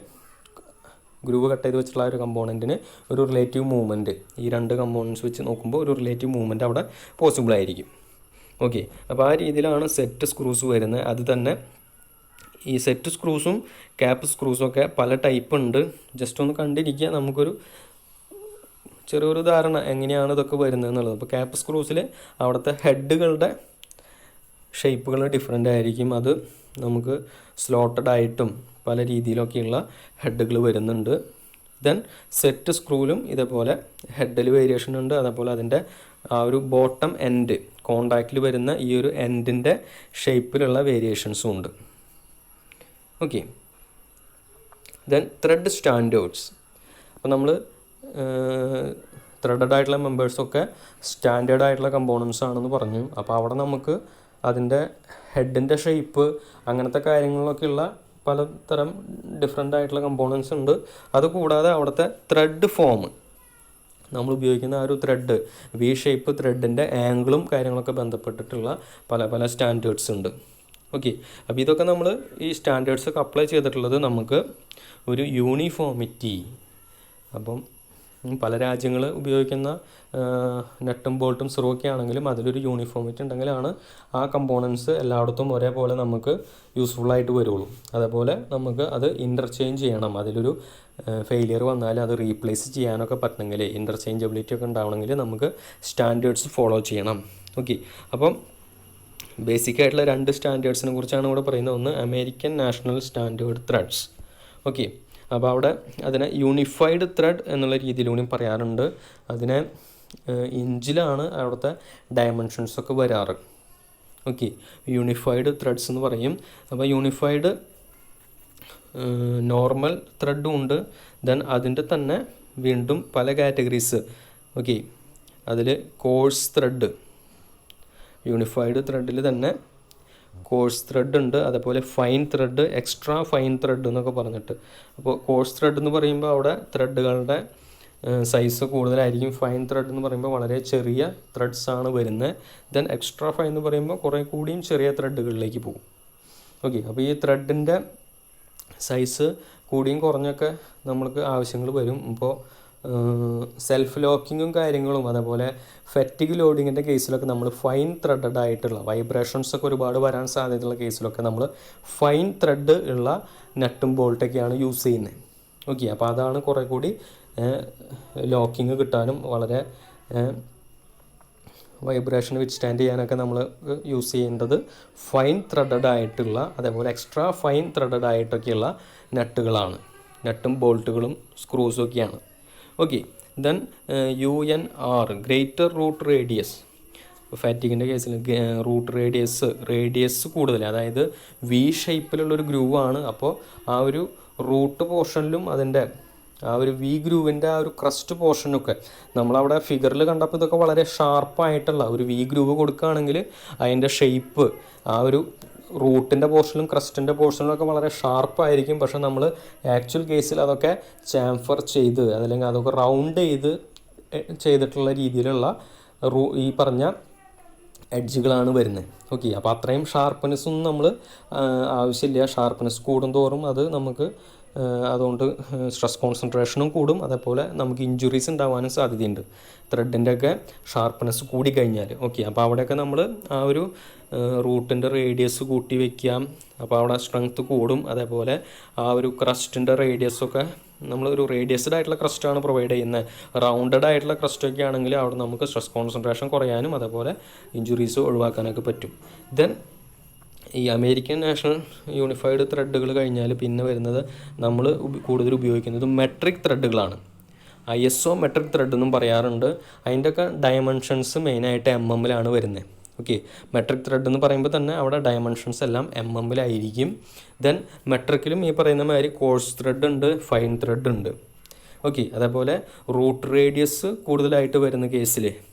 ഗ്രൂവ് കട്ട് ചെയ്ത് വെച്ചിട്ടുള്ള ഒരു കമ്പോണൻറ്റിന് ഒരു റിലേറ്റീവ് മൂവ്മെൻറ്റ്, ഈ രണ്ട് കമ്പോണൻസ് വെച്ച് നോക്കുമ്പോൾ ഒരു റിലേറ്റീവ് മൂവ്മെൻറ്റ് അവിടെ പോസിബിൾ ആയിരിക്കും. ഓക്കെ, അപ്പോൾ ആ രീതിയിലാണ് സെറ്റ് സ്ക്രൂസ് വരുന്നത്. അത് തന്നെ ഈ സെറ്റ് സ്ക്രൂസും ക്യാപ്പ് സ്ക്രൂസും ഒക്കെ പല ടൈപ്പ് ഉണ്ട്. ജസ്റ്റ് ഒന്ന് കണ്ടിരിക്കുക, നമുക്കൊരു ചെറിയൊരു ധാരണ എങ്ങനെയാണ് ഇതൊക്കെ വരുന്നത് എന്നുള്ളത്. അപ്പോൾ ക്യാപ്പ് സ്ക്രൂസിൽ അവിടുത്തെ ഹെഡുകളുടെ ഷേപ്പുകൾ ഡിഫറെൻ്റ് ആയിരിക്കും. അത് നമുക്ക് സ്ലോട്ടഡ് ആയിട്ടും പല രീതിയിലൊക്കെയുള്ള ഹെഡുകൾ വരുന്നുണ്ട്. ദെൻ സെറ്റ് സ്ക്രൂവിലും ഇതേപോലെ ഹെഡിൽ വേരിയേഷൻ ഉണ്ട്. അതേപോലെ അതിൻ്റെ ആ ഒരു ബോട്ടം എൻഡ് കോണ്ടാക്റ്റിൽ വരുന്ന ഈ ഒരു എൻഡിൻ്റെ ഷേപ്പിലുള്ള വേരിയേഷൻസും ഉണ്ട്. Okay, then thread standards. അപ്പോൾ നമ്മൾ ത്രെഡഡ് ആയിട്ടുള്ള മെമ്പേഴ്സൊക്കെ സ്റ്റാൻഡേർഡ് ആയിട്ടുള്ള കമ്പോണൻസ് ആണെന്ന് പറഞ്ഞു. അപ്പോൾ അവിടെ നമുക്ക് അതിൻ്റെ ഹെഡിൻ്റെ ഷേപ്പ് അങ്ങനത്തെ കാര്യങ്ങളിലൊക്കെയുള്ള പലതരം ഡിഫറെൻ്റ് ആയിട്ടുള്ള കമ്പോണൻസ് ഉണ്ട്. അതുകൂടാതെ അവിടുത്തെ ത്രെഡ് ഫോം, നമ്മൾ ഉപയോഗിക്കുന്ന ആ ഒരു ത്രെഡ്, വി ഷേപ്പ് ത്രെഡിൻ്റെ ആംഗിളും കാര്യങ്ങളൊക്കെ ബന്ധപ്പെട്ടിട്ടുള്ള പല സ്റ്റാൻഡേർഡ്സ് ഉണ്ട്. ഓക്കെ, അപ്പോൾ ഇതൊക്കെ നമ്മൾ ഈ സ്റ്റാൻഡേർഡ്സൊക്കെ അപ്ലൈ ചെയ്തിട്ടുള്ളത് നമുക്ക് ഒരു യൂണിഫോമിറ്റി, അപ്പം പല രാജ്യങ്ങൾ ഉപയോഗിക്കുന്ന നട്ടും ബോൾട്ടും സ്ക്രൂ ഒക്കെ ആണെങ്കിലും അതിലൊരു യൂണിഫോമിറ്റി ഉണ്ടെങ്കിലാണ് ആ കമ്പോണൻസ് എല്ലായിടത്തും ഒരേപോലെ നമുക്ക് യൂസ്ഫുള്ളായിട്ട് വരുള്ളൂ. അതേപോലെ നമുക്ക് അത് ഇൻ്റർചേഞ്ച് ചെയ്യണം. അതിലൊരു ഫെയിലിയർ വന്നാൽ അത് റീപ്ലേസ് ചെയ്യാനൊക്കെ പറ്റണമെങ്കിൽ, ഇൻ്റർചേഞ്ചബിലിറ്റി ഒക്കെ ഉണ്ടാവണമെങ്കിൽ നമുക്ക് സ്റ്റാൻഡേർഡ്സ് ഫോളോ ചെയ്യണം. ഓക്കെ, അപ്പം ബേസിക്കായിട്ടുള്ള 2 സ്റ്റാൻഡേർഡ്സിനെ കുറിച്ചാണ് ഇവിടെ പറയുന്നത്. ഒന്ന് American national standard threads. Okay, അപ്പോൾ അവിടെ അതിനെ യൂണിഫൈഡ് ത്രെഡ് എന്നുള്ള രീതിയിലൂടെയും പറയാറുണ്ട്. അതിനെ ഇഞ്ചിലാണ് അവിടുത്തെ ഡയമെൻഷൻസൊക്കെ വരാറ്. ഓക്കെ, യൂണിഫൈഡ് ത്രെഡ്സ് എന്ന് പറയും. അപ്പോൾ യൂണിഫൈഡ് നോർമൽ ത്രെഡും ഉണ്ട്. ദെൻ അതിൻ്റെ തന്നെ വീണ്ടും പല കാറ്റഗറീസ്. ഓക്കെ, അതിൽ കോഴ്സ് ത്രെഡ്, യൂണിഫൈഡ് ത്രെഡിൽ തന്നെ കോഴ്സ് ത്രെഡ് ഉണ്ട്, അതേപോലെ fine thread, extra fine thread എന്നൊക്കെ പറഞ്ഞിട്ട്. അപ്പോൾ കോഴ്സ് ത്രെഡ് എന്ന് പറയുമ്പോൾ അവിടെ ത്രെഡുകളുടെ സൈസ് കൂടുതലായിരിക്കും. ഫൈൻ ത്രെഡ് എന്ന് പറയുമ്പോൾ വളരെ ചെറിയ ത്രെഡ്സാണ് വരുന്നത്. ദെൻ എക്സ്ട്രാ ഫൈൻ എന്ന് പറയുമ്പോൾ കുറേ കൂടിയും ചെറിയ ത്രെഡുകളിലേക്ക് പോകും. ഓക്കെ, അപ്പോൾ ഈ ത്രെഡിൻ്റെ സൈസ് കൂടിയും കുറഞ്ഞൊക്കെ നമ്മൾക്ക് ആവശ്യങ്ങൾ വരും. ഇപ്പോൾ സെൽഫ് ലോക്കിങ്ങും കാര്യങ്ങളും അതേപോലെ ഫെറ്റിഗ് ലോഡിങ്ങിൻ്റെ കേസിലൊക്കെ നമ്മൾ ഫൈൻ ത്രെഡഡ് ആയിട്ടുള്ള വൈബ്രേഷൻസൊക്കെ ഒരുപാട് വരാൻ സാധ്യതയുള്ള കേസിലൊക്കെ നമ്മൾ ഫൈൻ ത്രെഡ് ഉള്ള നട്ടും ബോൾട്ടൊക്കെയാണ് യൂസ് ചെയ്യുന്നത്. ഓക്കെ, അപ്പോൾ അതാണ് കുറേ കൂടി ലോക്കിങ് കിട്ടാനും വളരെ വൈബ്രേഷൻ വിത്ത്സ്റ്റാൻഡ് ചെയ്യാനൊക്കെ നമ്മൾ യൂസ് ചെയ്യേണ്ടത് ഫൈൻ ത്രെഡഡ് ആയിട്ടുള്ള അതേപോലെ എക്സ്ട്രാ ഫൈൻ ത്രെഡഡ് ആയിട്ടൊക്കെയുള്ള നട്ടുകളാണ്. നട്ടും ബോൾട്ടുകളും സ്ക്രൂസും ഒക്കെയാണ്. Okay, then UNR greater root radius. ഫാറ്റിക്കിൻ്റെ കേസിൽ റൂട്ട് റേഡിയസ് കൂടുതൽ, അതായത് വി ഷേപ്പിലുള്ളൊരു ഗ്രൂവാണ്. അപ്പോൾ ആ ഒരു റൂട്ട് പോർഷനിലും അതിൻ്റെ ആ ഒരു വി ഗ്രൂവിൻ്റെ ആ ഒരു ക്രസ്റ്റ് പോർഷനൊക്കെ നമ്മളവിടെ ഫിഗറിൽ കണ്ടപ്പോൾ ഇതൊക്കെ വളരെ ഷാർപ്പായിട്ടുള്ള ഒരു വി ഗ്രൂവ് കൊടുക്കുകയാണെങ്കിൽ അതിൻ്റെ ഷേപ്പ് ആ ഒരു റൂട്ടിൻ്റെ പോർഷനിലും ക്രസ്റ്റിൻ്റെ പോർഷനിലൊക്കെ വളരെ ഷാർപ്പായിരിക്കും. പക്ഷെ നമ്മൾ ആക്ച്വൽ കേസിൽ അതൊക്കെ ചാംഫർ ചെയ്ത് അതല്ലെങ്കിൽ അതൊക്കെ റൗണ്ട് ചെയ്തിട്ടുള്ള രീതിയിലുള്ള ഈ പറഞ്ഞ എഡ്ജുകളാണ് വരുന്നത്. ഓക്കെ, അപ്പോൾ അത്രയും ഷാർപ്പ്നെസ്സൊന്നും നമ്മൾ ആവശ്യമില്ല. ഷാർപ്പ്നെസ് കൂടുന്തോറും അത് നമുക്ക് അതുകൊണ്ട് സ്ട്രെസ് കോൺസെൻട്രേഷനും കൂടും. അതേപോലെ നമുക്ക് ഇഞ്ചുറീസ് ഉണ്ടാവാനും സാധ്യതയുണ്ട് ത്രെഡിൻ്റെ ഒക്കെ ഷാർപ്പ്നെസ് കൂടി കഴിഞ്ഞാൽ. ഓക്കെ, അപ്പോൾ അവിടെയൊക്കെ നമ്മൾ ആ ഒരു റൂട്ടിൻ്റെ റേഡിയസ് കൂട്ടി വയ്ക്കാം. അപ്പോൾ അവിടെ സ്ട്രെങ്ത്ത് കൂടും. അതേപോലെ ആ ഒരു ക്രസ്റ്റിൻ്റെ റേഡിയസൊക്കെ നമ്മളൊരു റേഡിയസ്ഡ് ആയിട്ടുള്ള ക്രസ്റ്റാണ് പ്രൊവൈഡ് ചെയ്യുന്നത്. റൗണ്ടഡ് ആയിട്ടുള്ള ക്രസ്റ്റൊക്കെ ആണെങ്കിൽ അവിടെ നമുക്ക് സ്ട്രെസ് കോൺസെൻട്രേഷൻ കുറയാനും അതേപോലെ ഇഞ്ചുറീസ് ഒഴിവാക്കാനൊക്കെ പറ്റും. ദെൻ ഈ അമേരിക്കൻ നാഷണൽ യൂണിഫൈഡ് ത്രെഡുകൾ കഴിഞ്ഞാൽ പിന്നെ വരുന്നത് നമ്മൾ കൂടുതൽ ഉപയോഗിക്കുന്നത് മെട്രിക് ത്രെഡുകളാണ്. ISO മെട്രിക് ത്രെഡ് എന്നും പറയാറുണ്ട്. അതിൻ്റെയൊക്കെ ഡയമെൻഷൻസ് മെയിനായിട്ട് MM-ലാണ് വരുന്നത്. ഓക്കെ, മെട്രിക് ത്രെഡ് എന്ന് പറയുമ്പോൾ തന്നെ അവിടെ ഡയമെൻഷൻസ് എല്ലാം MM-ലായിരിക്കും. ദെൻ മെട്രിക്കിലും ഈ പറയുന്ന മാതിരി കോഴ്സ് ത്രെഡ് ഉണ്ട്, ഫൈൻ ത്രെഡ് ഉണ്ട്. ഓക്കെ, അതേപോലെ റൂട്ട് റേഡിയസ് കൂടുതലായിട്ട് വരുന്ന കേസിൽ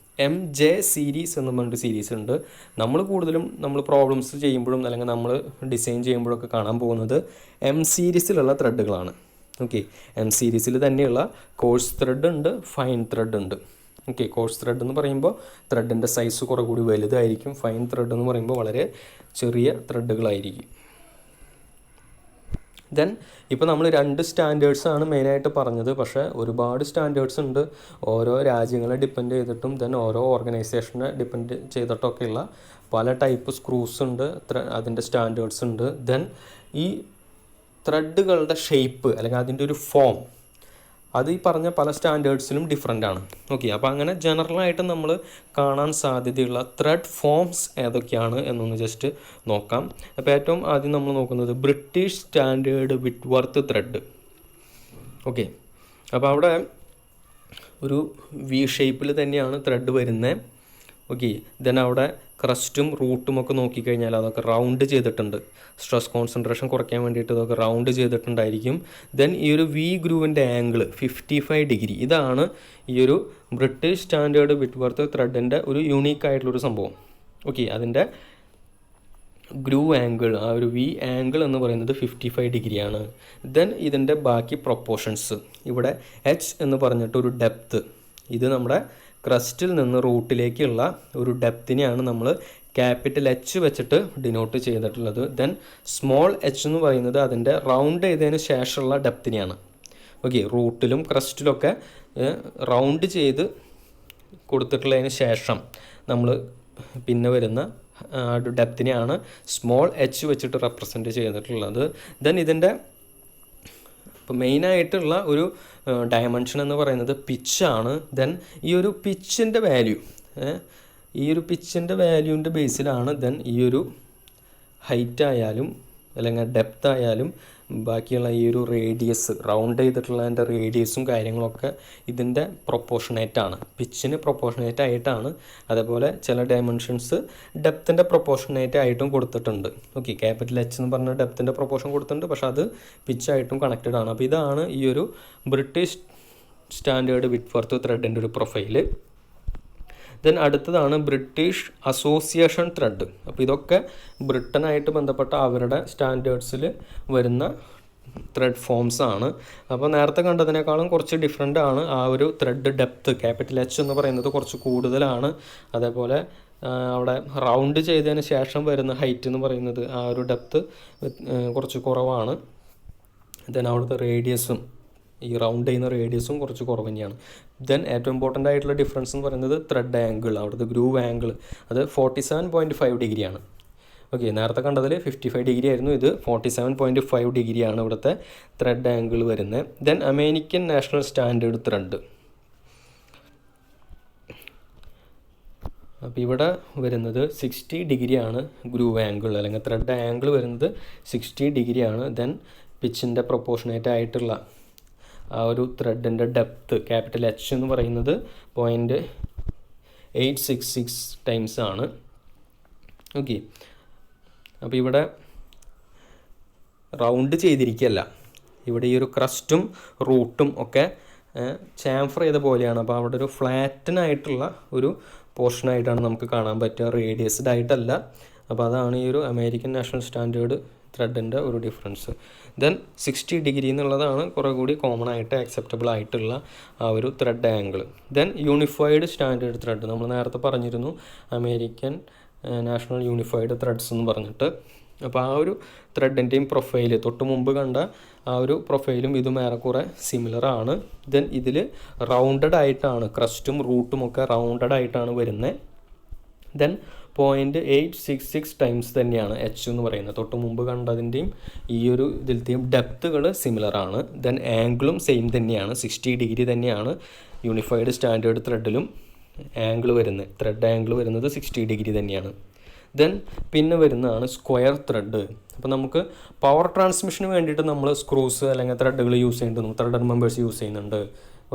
MJ സീരീസ് എന്ന് പറഞ്ഞിട്ട് സീരീസ് ഉണ്ട്. നമ്മൾ കൂടുതലും നമ്മൾ പ്രോബ്ലംസ് ചെയ്യുമ്പോഴും അല്ലെങ്കിൽ നമ്മൾ ഡിസൈൻ ചെയ്യുമ്പോഴൊക്കെ കാണാൻ പോകുന്നത് M സീരീസിലുള്ള ത്രെഡുകളാണ്. ഓക്കെ, M സീരീസിൽ തന്നെയുള്ള കോഴ്സ് ത്രെഡ് ഉണ്ട്, ഫൈൻ ത്രെഡ് ഉണ്ട്. ഓക്കെ, കോഴ്സ് ത്രെഡ് എന്ന് പറയുമ്പോൾ ത്രെഡിൻ്റെ സൈസ് കുറേ കൂടി വലുതായിരിക്കും. ഫൈൻ ത്രെഡ് എന്ന് പറയുമ്പോൾ വളരെ ചെറിയ ത്രെഡുകളായിരിക്കും. ദെൻ ഇപ്പോൾ നമ്മൾ 2 സ്റ്റാൻഡേർഡ്സാണ് മെയിനായിട്ട് പറഞ്ഞത്. പക്ഷേ ഒരുപാട് സ്റ്റാൻഡേർഡ്സ് ഉണ്ട്. ഓരോ രാജ്യങ്ങളെ ഡിപ്പെൻഡ് ചെയ്തിട്ടും ദെൻ ഓരോ ഓർഗനൈസേഷനെ ഡിപ്പെൻഡ് ചെയ്തിട്ടൊക്കെയുള്ള പല ടൈപ്പ് സ്ക്രൂസ് ഉണ്ട്, അതിൻ്റെ സ്റ്റാൻഡേർഡ്സ് ഉണ്ട്. ദെൻ ഈ ത്രെഡുകളുടെ ഷേപ്പ് അല്ലെങ്കിൽ അതിൻ്റെ ഒരു ഫോം അത് ഈ പറഞ്ഞ പല സ്റ്റാൻഡേർഡ്സിലും ഡിഫറെൻ്റ് ആണ്. ഓക്കെ, അപ്പോൾ അങ്ങനെ ജനറലായിട്ട് നമ്മൾ കാണാൻ സാധ്യതയുള്ള ത്രെഡ് ഫോംസ് ഏതൊക്കെയാണ് എന്നൊന്ന് ജസ്റ്റ് നോക്കാം. അപ്പോൾ ഏറ്റവും ആദ്യം നമ്മൾ നോക്കുന്നത് British standard Whitworth thread. Okay, അപ്പോൾ അവിടെ ഒരു വി ഷേപ്പിൽ തന്നെയാണ് ത്രെഡ് വരുന്നത്. ഓക്കെ, ദെൻ അവിടെ ക്രസ്റ്റും റൂട്ടും ഒക്കെ നോക്കിക്കഴിഞ്ഞാൽ അതൊക്കെ റൗണ്ട് ചെയ്തിട്ടുണ്ട്. സ്ട്രെസ് കോൺസെൻട്രേഷൻ കുറയ്ക്കാൻ വേണ്ടിയിട്ട് ഇതൊക്കെ റൗണ്ട് ചെയ്തിട്ടുണ്ടായിരിക്കും. ദെൻ ഈ ഒരു വി ഗ്രൂവിൻ്റെ ആംഗിൾ 55 ഡിഗ്രി. ഇതാണ് ഈ ഒരു ബ്രിട്ടീഷ് സ്റ്റാൻഡേർഡ് വിറ്റ്വർത്ത് ത്രെഡിൻ്റെ ഒരു യൂണീക്ക് ആയിട്ടുള്ളൊരു സംഭവം. ഓക്കെ, അതിൻ്റെ ഗ്രൂവ് ആംഗിൾ ആ ഒരു വി ആംഗിൾ എന്ന് പറയുന്നത് 55 ഡിഗ്രിയാണ്. ദെൻ ഇതിൻ്റെ ബാക്കി പ്രൊപ്പോർഷൻസ് ഇവിടെ H എന്ന് പറഞ്ഞിട്ടൊരു ഡെപ്ത്ത്, ഇത് നമ്മുടെ ക്രസ്റ്റിൽ നിന്ന് റൂട്ടിലേക്കുള്ള ഒരു ഡെപ്തിനെയാണ് നമ്മൾ ക്യാപിറ്റൽ H വെച്ചിട്ട് ഡിനോട്ട് ചെയ്തിട്ടുള്ളത്. ദെൻ സ്മോൾ h എന്ന് പറയുന്നത് അതിൻ്റെ റൗണ്ട് ചെയ്തതിന് ശേഷമുള്ള ഡെപ്തിനെയാണ്. ഓക്കെ, റൂട്ടിലും ക്രസ്റ്റിലൊക്കെ റൗണ്ട് ചെയ്ത് കൊടുത്തിട്ടുള്ളതിന് ശേഷം നമ്മൾ പിന്നെ വരുന്ന ഡെപ്തിനെയാണ് സ്മോൾ എച്ച് വെച്ചിട്ട് റെപ്രസെൻറ്റ് ചെയ്തിട്ടുള്ളത്. ദെൻ ഇതിൻ്റെ ഇപ്പോൾ മെയിനായിട്ടുള്ള ഒരു ഡയമെൻഷൻ എന്ന് പറയുന്നത് പിച്ചാണ്. ദെൻ ഈ ഒരു പിച്ചിൻ്റെ വാല്യൂ, ഈ ഒരു പിച്ചിൻ്റെ വാല്യൂവിൻ്റെ ബേസിലാണ് ദെൻ ഈ ഒരു ഹൈറ്റ് ആയാലും അല്ലെങ്കിൽ ഡെപ്ത് ആയാലും ബാക്കിയുള്ള ഈ ഒരു റേഡിയസ്, റൗണ്ട് ചെയ്തിട്ടുള്ളതിൻ്റെ റേഡിയസും കാര്യങ്ങളൊക്കെ ഇതിൻ്റെ പ്രൊപ്പോർഷനേറ്റാണ്, പിച്ചിന് പ്രൊപ്പോർഷനേറ്റ് ആയിട്ടാണ്. അതേപോലെ ചില ഡയമെൻഷൻസ് ഡെപ്തിൻ്റെ പ്രൊപ്പോർഷനേറ്റ് ആയിട്ടും കൊടുത്തിട്ടുണ്ട്. ഓക്കെ, ക്യാപിറ്റൽ എച്ച് എന്ന് പറഞ്ഞ ഡെപ്തിൻ്റെ പ്രൊപ്പോർഷൻ കൊടുത്തിട്ടുണ്ട്, പക്ഷേ അത് പിച്ചായിട്ടും കണക്റ്റഡ് ആണ്. അപ്പോൾ ഇതാണ് ഈ ഒരു ബ്രിട്ടീഷ് സ്റ്റാൻഡേർഡ് വിഡ്ത്വർത്ത് ത്രെഡിൻ്റെ ഒരു പ്രൊഫൈല്. ദെൻ അടുത്തതാണ് ബ്രിട്ടീഷ് അസോസിയേഷൻ ത്രെഡ്. അപ്പോൾ ഇതൊക്കെ ബ്രിട്ടനായിട്ട് ബന്ധപ്പെട്ട അവരുടെ സ്റ്റാൻഡേർഡ്സിൽ വരുന്ന ത്രെഡ് ഫോംസ് ആണ്. അപ്പോൾ നേരത്തെ കണ്ടതിനേക്കാളും കുറച്ച് ഡിഫറെൻ്റ് ആണ് ആ ഒരു ത്രെഡ് ഡെപ്ത്. ക്യാപിറ്റൽ എച്ച് എന്ന് പറയുന്നത് കുറച്ച് കൂടുതലാണ്. അതേപോലെ അവിടെ റൗണ്ട് ചെയ്തതിന് ശേഷം വരുന്ന ഹൈറ്റ് എന്ന് പറയുന്നത് ആ ഒരു ഡെപ്ത് കുറച്ച് കുറവാണ്. ദെൻ അവിടുത്തെ റേഡിയസും, ഈ റൗണ്ട് ചെയ്യുന്ന റേഡിയസും കുറച്ച് കുറവ് തന്നെയാണ്. ദെൻ ഏറ്റവും ഇമ്പോർട്ടൻ്റ് ആയിട്ടുള്ള ഡിഫറൻസ് എന്ന് പറയുന്നത് ത്രെഡ് ആംഗിൾ, അവിടുത്തെ ഗ്രൂവ് ആംഗിൾ അത് 47.5 ഡിഗ്രിയാണ്. ഓക്കെ, നേരത്തെ കണ്ടതിൽ 55 ഡിഗ്രി ആയിരുന്നു, ഇത് 47.5 ഡിഗ്രിയാണ് ഇവിടുത്തെ ത്രെഡ് ആംഗിൾ വരുന്നത്. Then American national standard thread. അപ്പോൾ ഇവിടെ വരുന്നത് 60 ഡിഗ്രിയാണ് ഗ്രൂവ് ആംഗിൾ, അല്ലെങ്കിൽ ത്രെഡ് ആംഗിൾ വരുന്നത് 60 ഡിഗ്രിയാണ്. ദെൻ പിച്ചിൻ്റെ പ്രൊപ്പോർഷനേറ്റ് ആയിട്ടുള്ള ആ ഒരു ത്രെഡിൻ്റെ ഡെപ്ത്ത് ക്യാപിറ്റൽ എച്ച് എന്ന് പറയുന്നത് 0.866 ടൈംസ് ആണ്. ഓക്കെ, അപ്പോൾ ഇവിടെ റൗണ്ട് ചെയ്തിരിക്കുകയല്ല, ഇവിടെ ഈ ഒരു ക്രസ്റ്റും റൂട്ടും ഒക്കെ ചാംഫർ ചെയ്ത പോലെയാണ്. അപ്പോൾ അവിടെ ഒരു ഫ്ലാറ്റനായിട്ടുള്ള ഒരു പോർഷനായിട്ടാണ് നമുക്ക് കാണാൻ പറ്റുക, റേഡിയസ്ഡ് ആയിട്ടല്ല. അപ്പോൾ അതാണ് ഈ ഒരു അമേരിക്കൻ നാഷണൽ സ്റ്റാൻഡേർഡ് ത്രെഡിൻ്റെ ഒരു ഡിഫറൻസ്. ദെൻ 60 ഡിഗ്രി എന്നുള്ളതാണ് കുറേ കൂടി കോമൺ ആയിട്ട് അക്സെപ്റ്റബിൾ ആയിട്ടുള്ള ആ ഒരു thread angle. Then unified standard thread, നമ്മൾ നേരത്തെ പറഞ്ഞിരുന്നു അമേരിക്കൻ നാഷണൽ യൂണിഫൈഡ് ത്രെഡ്സ് എന്ന് പറഞ്ഞിട്ട്. അപ്പോൾ ആ ഒരു ത്രെഡിൻ്റെയും പ്രൊഫൈല് തൊട്ട് മുമ്പ് കണ്ട ആ ഒരു പ്രൊഫൈലും ഇതും ഏറെക്കുറെ സിമിലർ ആണ്. ദെൻ ഇതിൽ റൗണ്ടഡ് ആയിട്ടാണ്, ക്രസ്റ്റും റൂട്ടും ഒക്കെ റൗണ്ടഡ് ആയിട്ടാണ് വരുന്നത്. ദെൻ 0.866 ടൈംസ് തന്നെയാണ് എച്ച് എന്ന് പറയുന്നത്. തൊട്ട് മുമ്പ് കണ്ടതിൻ്റെയും ഈ ഒരു ഇതിലത്തെയും ഡെപ്തുകൾ സിമിലർ ആണ്. ദെൻ ആംഗിളും സെയിം തന്നെയാണ്, 60 ഡിഗ്രി തന്നെയാണ് യൂണിഫൈഡ് സ്റ്റാൻഡേർഡ് ത്രെഡിലും ആംഗിൾ വരുന്നത്. ത്രെഡ് ആംഗിൾ വരുന്നത് 60 ഡിഗ്രി തന്നെയാണ്. ദെൻ പിന്നെ വരുന്നതാണ് സ്ക്വയർ ത്രെഡ്. അപ്പോൾ നമുക്ക് പവർ ട്രാൻസ്മിഷന് വേണ്ടിയിട്ട് നമ്മൾ സ്ക്രൂസ് അല്ലെങ്കിൽ ത്രെഡുകൾ യൂസ് ചെയ്യുന്നുണ്ട്, ത്രെഡഡ് മെമ്പേഴ്സ് യൂസ് ചെയ്യുന്നുണ്ട്.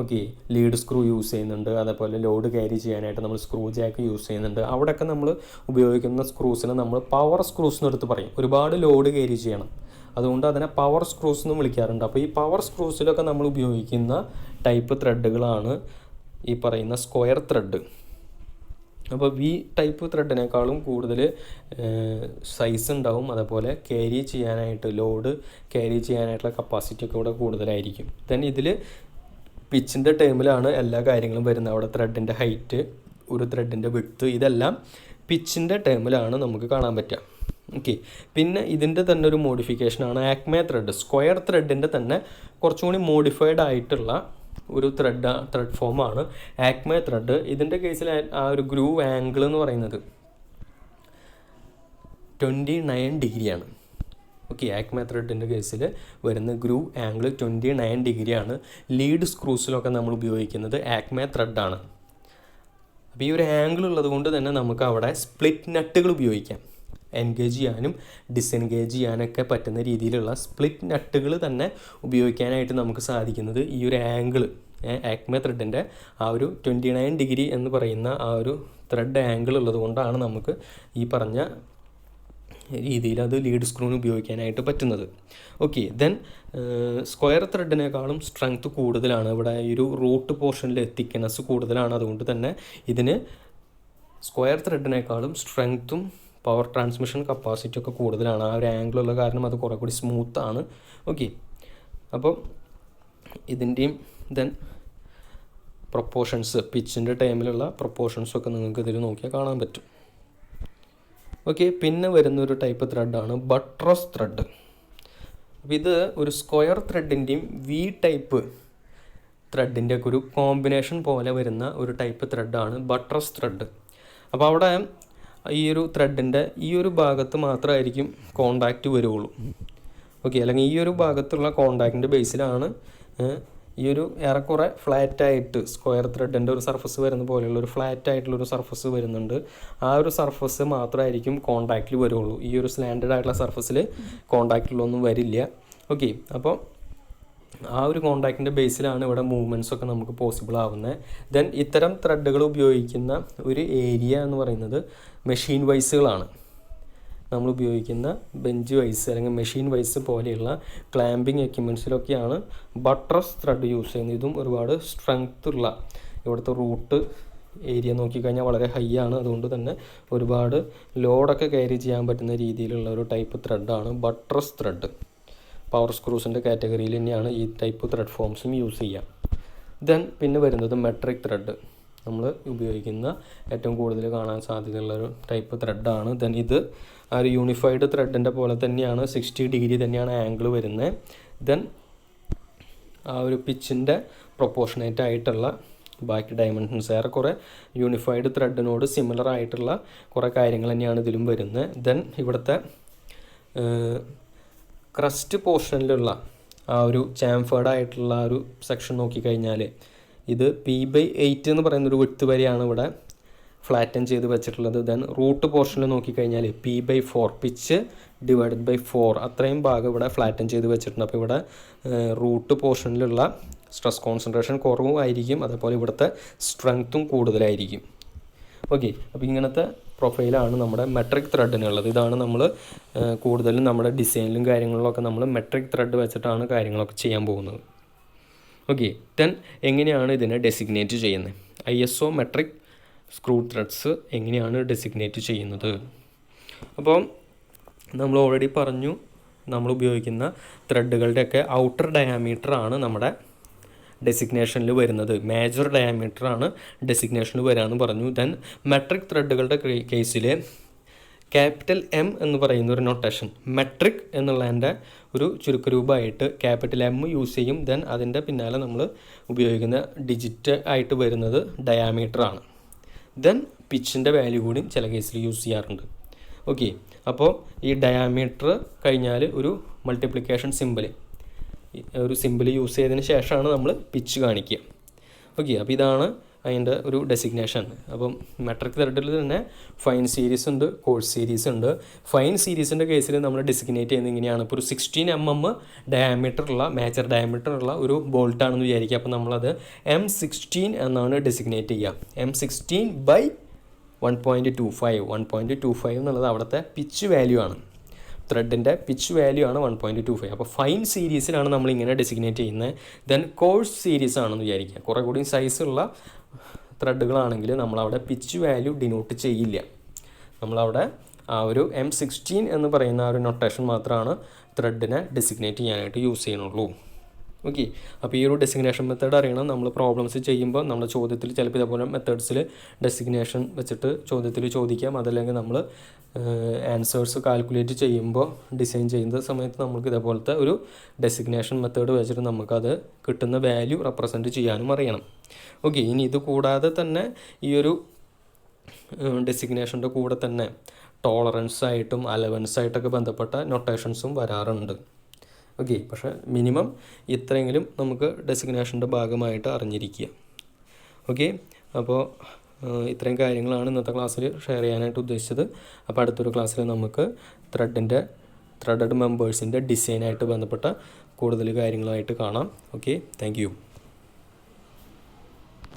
ഓക്കെ, ലീഡ് സ്ക്രൂ യൂസ് ചെയ്യുന്നുണ്ട്, അതേപോലെ ലോഡ് ക്യാരി ചെയ്യാനായിട്ട് നമ്മൾ സ്ക്രൂ ജാക്ക് യൂസ് ചെയ്യുന്നുണ്ട്. അവിടെയൊക്കെ നമ്മൾ ഉപയോഗിക്കുന്ന സ്ക്രൂസിനെ നമ്മൾ പവർ സ്ക്രൂസ് എന്നെടുത്ത് പറയും. ഒരുപാട് ലോഡ് ക്യാരി ചെയ്യണം, അതുകൊണ്ട് അതിനെ പവർ സ്ക്രൂസ് എന്നും വിളിക്കാറുണ്ട്. അപ്പോൾ ഈ പവർ സ്ക്രൂസിലൊക്കെ നമ്മൾ ഉപയോഗിക്കുന്ന ടൈപ്പ് ത്രെഡുകളാണ് ഈ പറയുന്ന സ്ക്വയർ ത്രെഡ്. അപ്പോൾ വി ടൈപ്പ് ത്രെഡിനേക്കാളും കൂടുതൽ സൈസ് ഉണ്ടാവും, അതേപോലെ ക്യാരി ചെയ്യാനായിട്ട് ലോഡ് ക്യാരി ചെയ്യാനായിട്ടുള്ള കപ്പാസിറ്റി ഒക്കെ ഇവിടെ കൂടുതലായിരിക്കും. ദെൻ ഇതിൽ പിച്ചിൻ്റെ ടേമിലാണ് എല്ലാ കാര്യങ്ങളും വരുന്നത്. അവിടെ ത്രെഡിൻ്റെ ഹൈറ്റ്, ഒരു ത്രെഡിൻ്റെ വിഡ്ത്ത്, ഇതെല്ലാം പിച്ചിൻ്റെ ടേമിലാണ് നമുക്ക് കാണാൻ പറ്റുക. ഓക്കെ, പിന്നെ ഇതിൻ്റെ തന്നെ ഒരു മോഡിഫിക്കേഷനാണ് ആക്മെ ത്രെഡ്. സ്ക്വയർ ത്രെഡിൻ്റെ തന്നെ കുറച്ചും കൂടി മോഡിഫൈഡ് ആയിട്ടുള്ള ഒരു ത്രെഡ് ഫോമാണ് ആക്മെ ത്രെഡ്. ഇതിൻ്റെ കേസിൽ ആ ഒരു ഗ്രൂവ് ആംഗിൾ എന്ന് പറയുന്നത് 29 ഡിഗ്രിയാണ്. ഓക്കെ, ആക്മെ ത്രെഡിൻ്റെ കേസിൽ വരുന്ന ഗ്രൂവ് ആംഗിൾ 29 ഡിഗ്രിയാണ്. ലീഡ് സ്ക്രൂസിലൊക്കെ നമ്മൾ ഉപയോഗിക്കുന്നത് ആക്മെ ത്രെഡാണ്. അപ്പോൾ ഈ ഒരു ആംഗിൾ ഉള്ളത് കൊണ്ട് തന്നെ നമുക്ക് അവിടെ സ്പ്ലിറ്റ് നട്ടുകൾ ഉപയോഗിക്കാം. എൻഗേജ് ചെയ്യാനും ഡിസെൻഗേജ് ചെയ്യാനൊക്കെ പറ്റുന്ന രീതിയിലുള്ള സ്പ്ലിറ്റ് നട്ടുകൾ തന്നെ ഉപയോഗിക്കാനായിട്ട് നമുക്ക് സാധിക്കുന്നത് ഈ ഒരു ആംഗിൾ, ആക്മെ ത്രെഡിൻ്റെ ആ ഒരു 29 ഡിഗ്രി എന്ന് പറയുന്ന ആ ഒരു ത്രെഡ് ആംഗിൾ ഉള്ളത് കൊണ്ടാണ് നമുക്ക് ഈ പറഞ്ഞ രീതിയിൽ അത് ലീഡ് സ്ക്രൂവിന് ഉപയോഗിക്കാനായിട്ട് പറ്റുന്നത്. ഓക്കെ, ദെൻ സ്ക്വയർ ത്രെഡിനേക്കാളും സ്ട്രെങ്ത് കൂടുതലാണ്. ഇവിടെ ഈ ഒരു റൂട്ട് പോർഷനിൽ തിക്നെസ് കൂടുതലാണ്. അതുകൊണ്ട് തന്നെ ഇതിന് സ്ക്വയർ ത്രെഡിനേക്കാളും സ്ട്രെങ്ത്തും പവർ ട്രാൻസ്മിഷൻ കപ്പാസിറ്റി ഒക്കെ കൂടുതലാണ്. ആ ഒരു ആംഗിളുള്ള കാരണം അത് കുറേ കൂടി സ്മൂത്താണ്. ഓക്കെ, അപ്പോൾ ഇതിൻ്റെയും ദെൻ പ്രൊപ്പോർഷൻസ്, പിച്ചിൻ്റെ ടൈമിലുള്ള പ്രൊപ്പോർഷൻസൊക്കെ നിങ്ങൾക്ക് ഇതിൽ നോക്കിയാൽ കാണാൻ പറ്റും. ഓക്കെ, പിന്നെ വരുന്നൊരു ടൈപ്പ് ത്രെഡാണ് ബട്ട്രസ് ത്രെഡ്. അപ്പോൾ ഇത് ഒരു സ്ക്വയർ ത്രെഡിൻ്റെയും വി ടൈപ്പ് ത്രെഡിൻ്റെ ഒക്കെ ഒരു കോമ്പിനേഷൻ പോലെ വരുന്ന ഒരു ടൈപ്പ് ത്രെഡാണ് ബട്ട്രസ് ത്രെഡ്. അപ്പോൾ അവിടെ ഈ ഒരു ത്രെഡിൻ്റെ ഈ ഒരു ഭാഗത്ത് മാത്രമായിരിക്കും കോണ്ടാക്റ്റ് വരുള്ളൂ. ഓക്കെ, അല്ലെങ്കിൽ ഈ ഒരു ഭാഗത്തുള്ള കോണ്ടാക്റ്റിൻ്റെ ബേസിലാണ് ഈ ഒരു ഏറെക്കുറെ ഫ്ലാറ്റായിട്ട് സ്ക്വയർ ത്രെഡിൻ്റെ ഒരു സർഫസ് വരുന്ന പോലെയുള്ള ഒരു ഫ്ലാറ്റായിട്ടുള്ളൊരു സർഫസ് വരുന്നുണ്ട്. ആ ഒരു സർഫസ് മാത്രമായിരിക്കും കോണ്ടാക്റ്റിൽ വരുള്ളൂ. ഈ ഒരു സ്ലാൻഡഡ് ആയിട്ടുള്ള സർഫസിൽ കോണ്ടാക്റ്റിലൊന്നും വരില്ല. ഓക്കെ, അപ്പോൾ ആ ഒരു കോണ്ടാക്റ്റിൻ്റെ ബേസിലാണ് ഇവിടെ മൂവ്മെൻറ്റ്സ് ഒക്കെ നമുക്ക് പോസിബിൾ ആവുന്നത്. ദെൻ ഇത്തരം ത്രെഡുകൾ ഉപയോഗിക്കുന്ന ഒരു ഏരിയ എന്ന് പറയുന്നത് മെഷീൻ വൈസുകളാണ്. നമ്മൾ ഉപയോഗിക്കുന്ന ബെഞ്ച് വൈസ് അല്ലെങ്കിൽ മെഷീൻ വൈസ് പോലെയുള്ള ക്ലാമ്പിംഗ് എക്യുപ്മെൻറ്റ്സിലൊക്കെയാണ് ബട്ട്രസ് ത്രെഡ് യൂസ് ചെയ്യുന്നത്. ഇതും ഒരുപാട് സ്ട്രെങ്ത് ഉള്ള, ഇവിടുത്തെ റൂട്ട് ഏരിയ നോക്കിക്കഴിഞ്ഞാൽ വളരെ ഹൈ ആണ്. അതുകൊണ്ട് തന്നെ ഒരുപാട് ലോഡൊക്കെ ക്യാരി ചെയ്യാൻ പറ്റുന്ന രീതിയിലുള്ള ഒരു ടൈപ്പ് ത്രെഡാണ് ബട്ട്രസ് ത്രെഡ്. പവർ സ്ക്രൂസിൻ്റെ കാറ്റഗറിയിൽ തന്നെയാണ് ഈ ടൈപ്പ് ത്രെഡ് ഫോംസും യൂസ് ചെയ്യുക. ദെൻ പിന്നെ വരുന്നത് മെട്രിക് ത്രെഡ്. നമ്മൾ ഉപയോഗിക്കുന്ന ഏറ്റവും കൂടുതൽ കാണാൻ സാധ്യതയുള്ള ഒരു ടൈപ്പ് ത്രെഡാണ്. ദെൻ ഇത് ആ ഒരു യൂണിഫൈഡ് ത്രെഡിൻ്റെ പോലെ തന്നെയാണ് 60 ഡിഗ്രി തന്നെയാണ് ആംഗിൾ വരുന്നത്. ദെൻ ആ ഒരു പിച്ചിൻ്റെ പ്രൊപ്പോർഷനേറ്റ് ആയിട്ടുള്ള ബാക്കി ഡയമെൻഷൻസ് ഏറെക്കുറെ യൂണിഫൈഡ് ത്രെഡിനോട് സിമിലർ ആയിട്ടുള്ള കുറേ കാര്യങ്ങൾ തന്നെയാണ് ഇതിലും വരുന്നത്. ദെൻ ഇവിടുത്തെ ക്രസ്റ്റ് പോർഷനിലുള്ള ആ ഒരു ചാംഫേർഡ് ആയിട്ടുള്ള ഒരു സെക്ഷൻ നോക്കിക്കഴിഞ്ഞാൽ ഇത് P/8 എന്ന് പറയുന്നൊരു വിഡ്ത്ത് വരെയാണ് ഇവിടെ ഫ്ലാറ്റൻ ചെയ്ത് വെച്ചിട്ടുള്ളത്. ദെൻ റൂട്ട് പോർഷനിൽ നോക്കിക്കഴിഞ്ഞാൽ P/4 പിച്ച് ഡിവൈഡഡ് ബൈ 4 അത്രയും ഭാഗം ഇവിടെ ഫ്ലാറ്റൻ ചെയ്ത് വെച്ചിട്ടുണ്ട്. അപ്പോൾ ഇവിടെ റൂട്ട് പോർഷനിലുള്ള സ്ട്രെസ് കോൺസെൻട്രേഷൻ കുറവും ആയിരിക്കും, അതേപോലെ ഇവിടുത്തെ സ്ട്രെങ്ത്തും കൂടുതലായിരിക്കും. ഓക്കെ, അപ്പോൾ ഇങ്ങനത്തെ പ്രൊഫൈലാണ് നമ്മുടെ മെട്രിക് ത്രെഡിനുള്ളത്. ഇതാണ് നമ്മൾ കൂടുതലും നമ്മുടെ ഡിസൈനിലും കാര്യങ്ങളിലൊക്കെ നമ്മൾ മെട്രിക് ത്രെഡ് വെച്ചിട്ടാണ് കാര്യങ്ങളൊക്കെ ചെയ്യാൻ പോകുന്നത്. ഓക്കെ, ദെൻ എങ്ങനെയാണ് ഇതിനെ ഡെസിഗ്നേറ്റ് ചെയ്യുന്നത്? ISO മെട്രിക് സ്ക്രൂ ത്രെഡ്സ് എങ്ങനെയാണ് ഡെസിഗ്നേറ്റ് ചെയ്യുന്നത്? അപ്പോൾ നമ്മൾ ഓൾറെഡി പറഞ്ഞു, നമ്മൾ ഉപയോഗിക്കുന്ന ത്രെഡുകളുടെയൊക്കെ ഔട്ടർ ഡയാമീറ്റർ ആണ് നമ്മുടെ ഡെസിഗ്നേഷനിൽ വരുന്നത്. മേജർ ഡയാമീറ്റർ ആണ് ഡെസിഗ്നേഷനിൽ വരാമെന്ന് പറഞ്ഞു. ദെൻ മെട്രിക് ത്രെഡുകളുടെ കേസിൽ ക്യാപിറ്റൽ M എന്ന് പറയുന്ന ഒരു നൊട്ടേഷൻ, മെട്രിക് എന്നുള്ളതിൻ്റെ ഒരു ചുരുക്കരൂപമായിട്ട് ക്യാപിറ്റൽ M യൂസ് ചെയ്യും. ദെൻ അതിൻ്റെ പിന്നാലെ നമ്മൾ ഉപയോഗിക്കുന്ന ഡിജിറ്റ് ആയിട്ട് വരുന്നത് ഡയാമീറ്റർ ആണ്. ദെൻ പിച്ചിൻ്റെ വാല്യൂ കൂടി ചില കേസിൽ യൂസ് ചെയ്യാറുണ്ട്. ഓക്കെ, അപ്പോൾ ഈ ഡയാമീറ്റർ കഴിഞ്ഞാൽ ഒരു മൾട്ടിപ്ലിക്കേഷൻ സിമ്പിൾ, ഒരു സിമ്പിൾ യൂസ് ചെയ്തതിന് ശേഷമാണ് നമ്മൾ പിച്ച് കാണിക്കുക. ഓക്കെ, അപ്പോൾ ഇതാണ് അതിൻ്റെ ഒരു ഡെസിഗ്നേഷൻ. അപ്പം മെട്രിക് ത്രെഡിൽ തന്നെ ഫൈൻ സീരീസ് ഉണ്ട്, കോഴ്സ് സീരീസ് ഉണ്ട്. ഫൈൻ സീരീസിൻ്റെ കേസിൽ നമ്മൾ ഡെസിഗ്നേറ്റ് ചെയ്യുന്നത് ഇങ്ങനെയാണ്. ഇപ്പോൾ ഒരു 16 mm ഡയാമീറ്ററുള്ള, മേജർ ഡയാമീറ്ററുള്ള ഒരു ബോൾട്ടാണെന്ന് വിചാരിക്കുക. അപ്പോൾ നമ്മളത് M16 എന്നാണ് ഡെസിഗ്നേറ്റ് ചെയ്യുക. M16/1.25. 1.25 എന്നുള്ളത് അവിടുത്തെ പിച്ച് വാല്യൂ ആണ്, ത്രെഡിൻ്റെ പിച്ച് വാല്യൂ ആണ് 1.25. അപ്പോൾ ഫൈൻ സീരീസിലാണ് നമ്മൾ ഇങ്ങനെ ഡെസിഗ്നേറ്റ് ചെയ്യുന്നത്. ദെൻ കോഴ്സ് സീരീസ് ആണെന്ന് വിചാരിക്കുക. കുറേ കൂടി സൈസുള്ള ത്രെഡുകളാണെങ്കിൽ നമ്മളവിടെ പിച്ച് വാല്യൂ ഡിനോട്ട് ചെയ്യില്ല. നമ്മളവിടെ ആ ഒരു M16 എന്ന് പറയുന്ന ആ ഒരു നൊട്ടേഷൻ മാത്രമാണ് ത്രെഡിനെ ഡെസിഗ്നേറ്റ് ചെയ്യാനായിട്ട് യൂസ് ചെയ്യുന്നുള്ളൂ. ഓക്കെ, അപ്പോൾ ഈ ഒരു ഡെസിഗ്നേഷൻ മെത്തേഡ് അറിയണം. നമ്മൾ പ്രോബ്ലംസ് ചെയ്യുമ്പോൾ നമ്മുടെ ചോദ്യത്തിൽ ചിലപ്പോൾ ഇതേപോലെ മെത്തേഡ്സിൽ ഡെസിഗ്നേഷൻ വെച്ചിട്ട് ചോദ്യത്തിൽ ചോദിക്കാം. അതല്ലെങ്കിൽ നമ്മൾ ആൻസേഴ്സ് കാൽക്കുലേറ്റ് ചെയ്യുമ്പോൾ ഡിസൈൻ ചെയ്യുന്ന സമയത്ത് നമുക്ക് ഇതേപോലത്തെ ഒരു ഡെസിഗ്നേഷൻ മെത്തേഡ് വെച്ചിട്ട് നമുക്കത് കിട്ടുന്ന വാല്യൂ റെപ്രസെൻറ്റ് ചെയ്യാനും അറിയണം. ഓക്കെ, ഇനി ഇത് കൂടാതെ തന്നെ ഈ ഒരു ഡെസിഗ്നേഷൻ്റെ കൂടെ തന്നെ ടോളറൻസായിട്ടും അലവൻസായിട്ടൊക്കെ ബന്ധപ്പെട്ട നൊട്ടേഷൻസും വരാറുണ്ട്. ഓക്കെ, പക്ഷേ മിനിമം ഇത്രയെങ്കിലും നമുക്ക് ഡെസിഗ്നേഷൻ്റെ ഭാഗമായിട്ട് അറിഞ്ഞിരിക്കുക. ഓക്കെ, അപ്പോൾ ഇത്രയും കാര്യങ്ങളാണ് ഇന്നത്തെ ക്ലാസ്സിൽ ഷെയർ ചെയ്യാനായിട്ട് ഉദ്ദേശിച്ചത്. അപ്പോൾ അടുത്തൊരു ക്ലാസ്സിൽ നമുക്ക് ത്രെഡഡ് മെമ്പേഴ്സിൻ്റെ ഡിസൈനായിട്ട് ബന്ധപ്പെട്ട കൂടുതൽ കാര്യങ്ങളായിട്ട് കാണാം. Okay, thank you.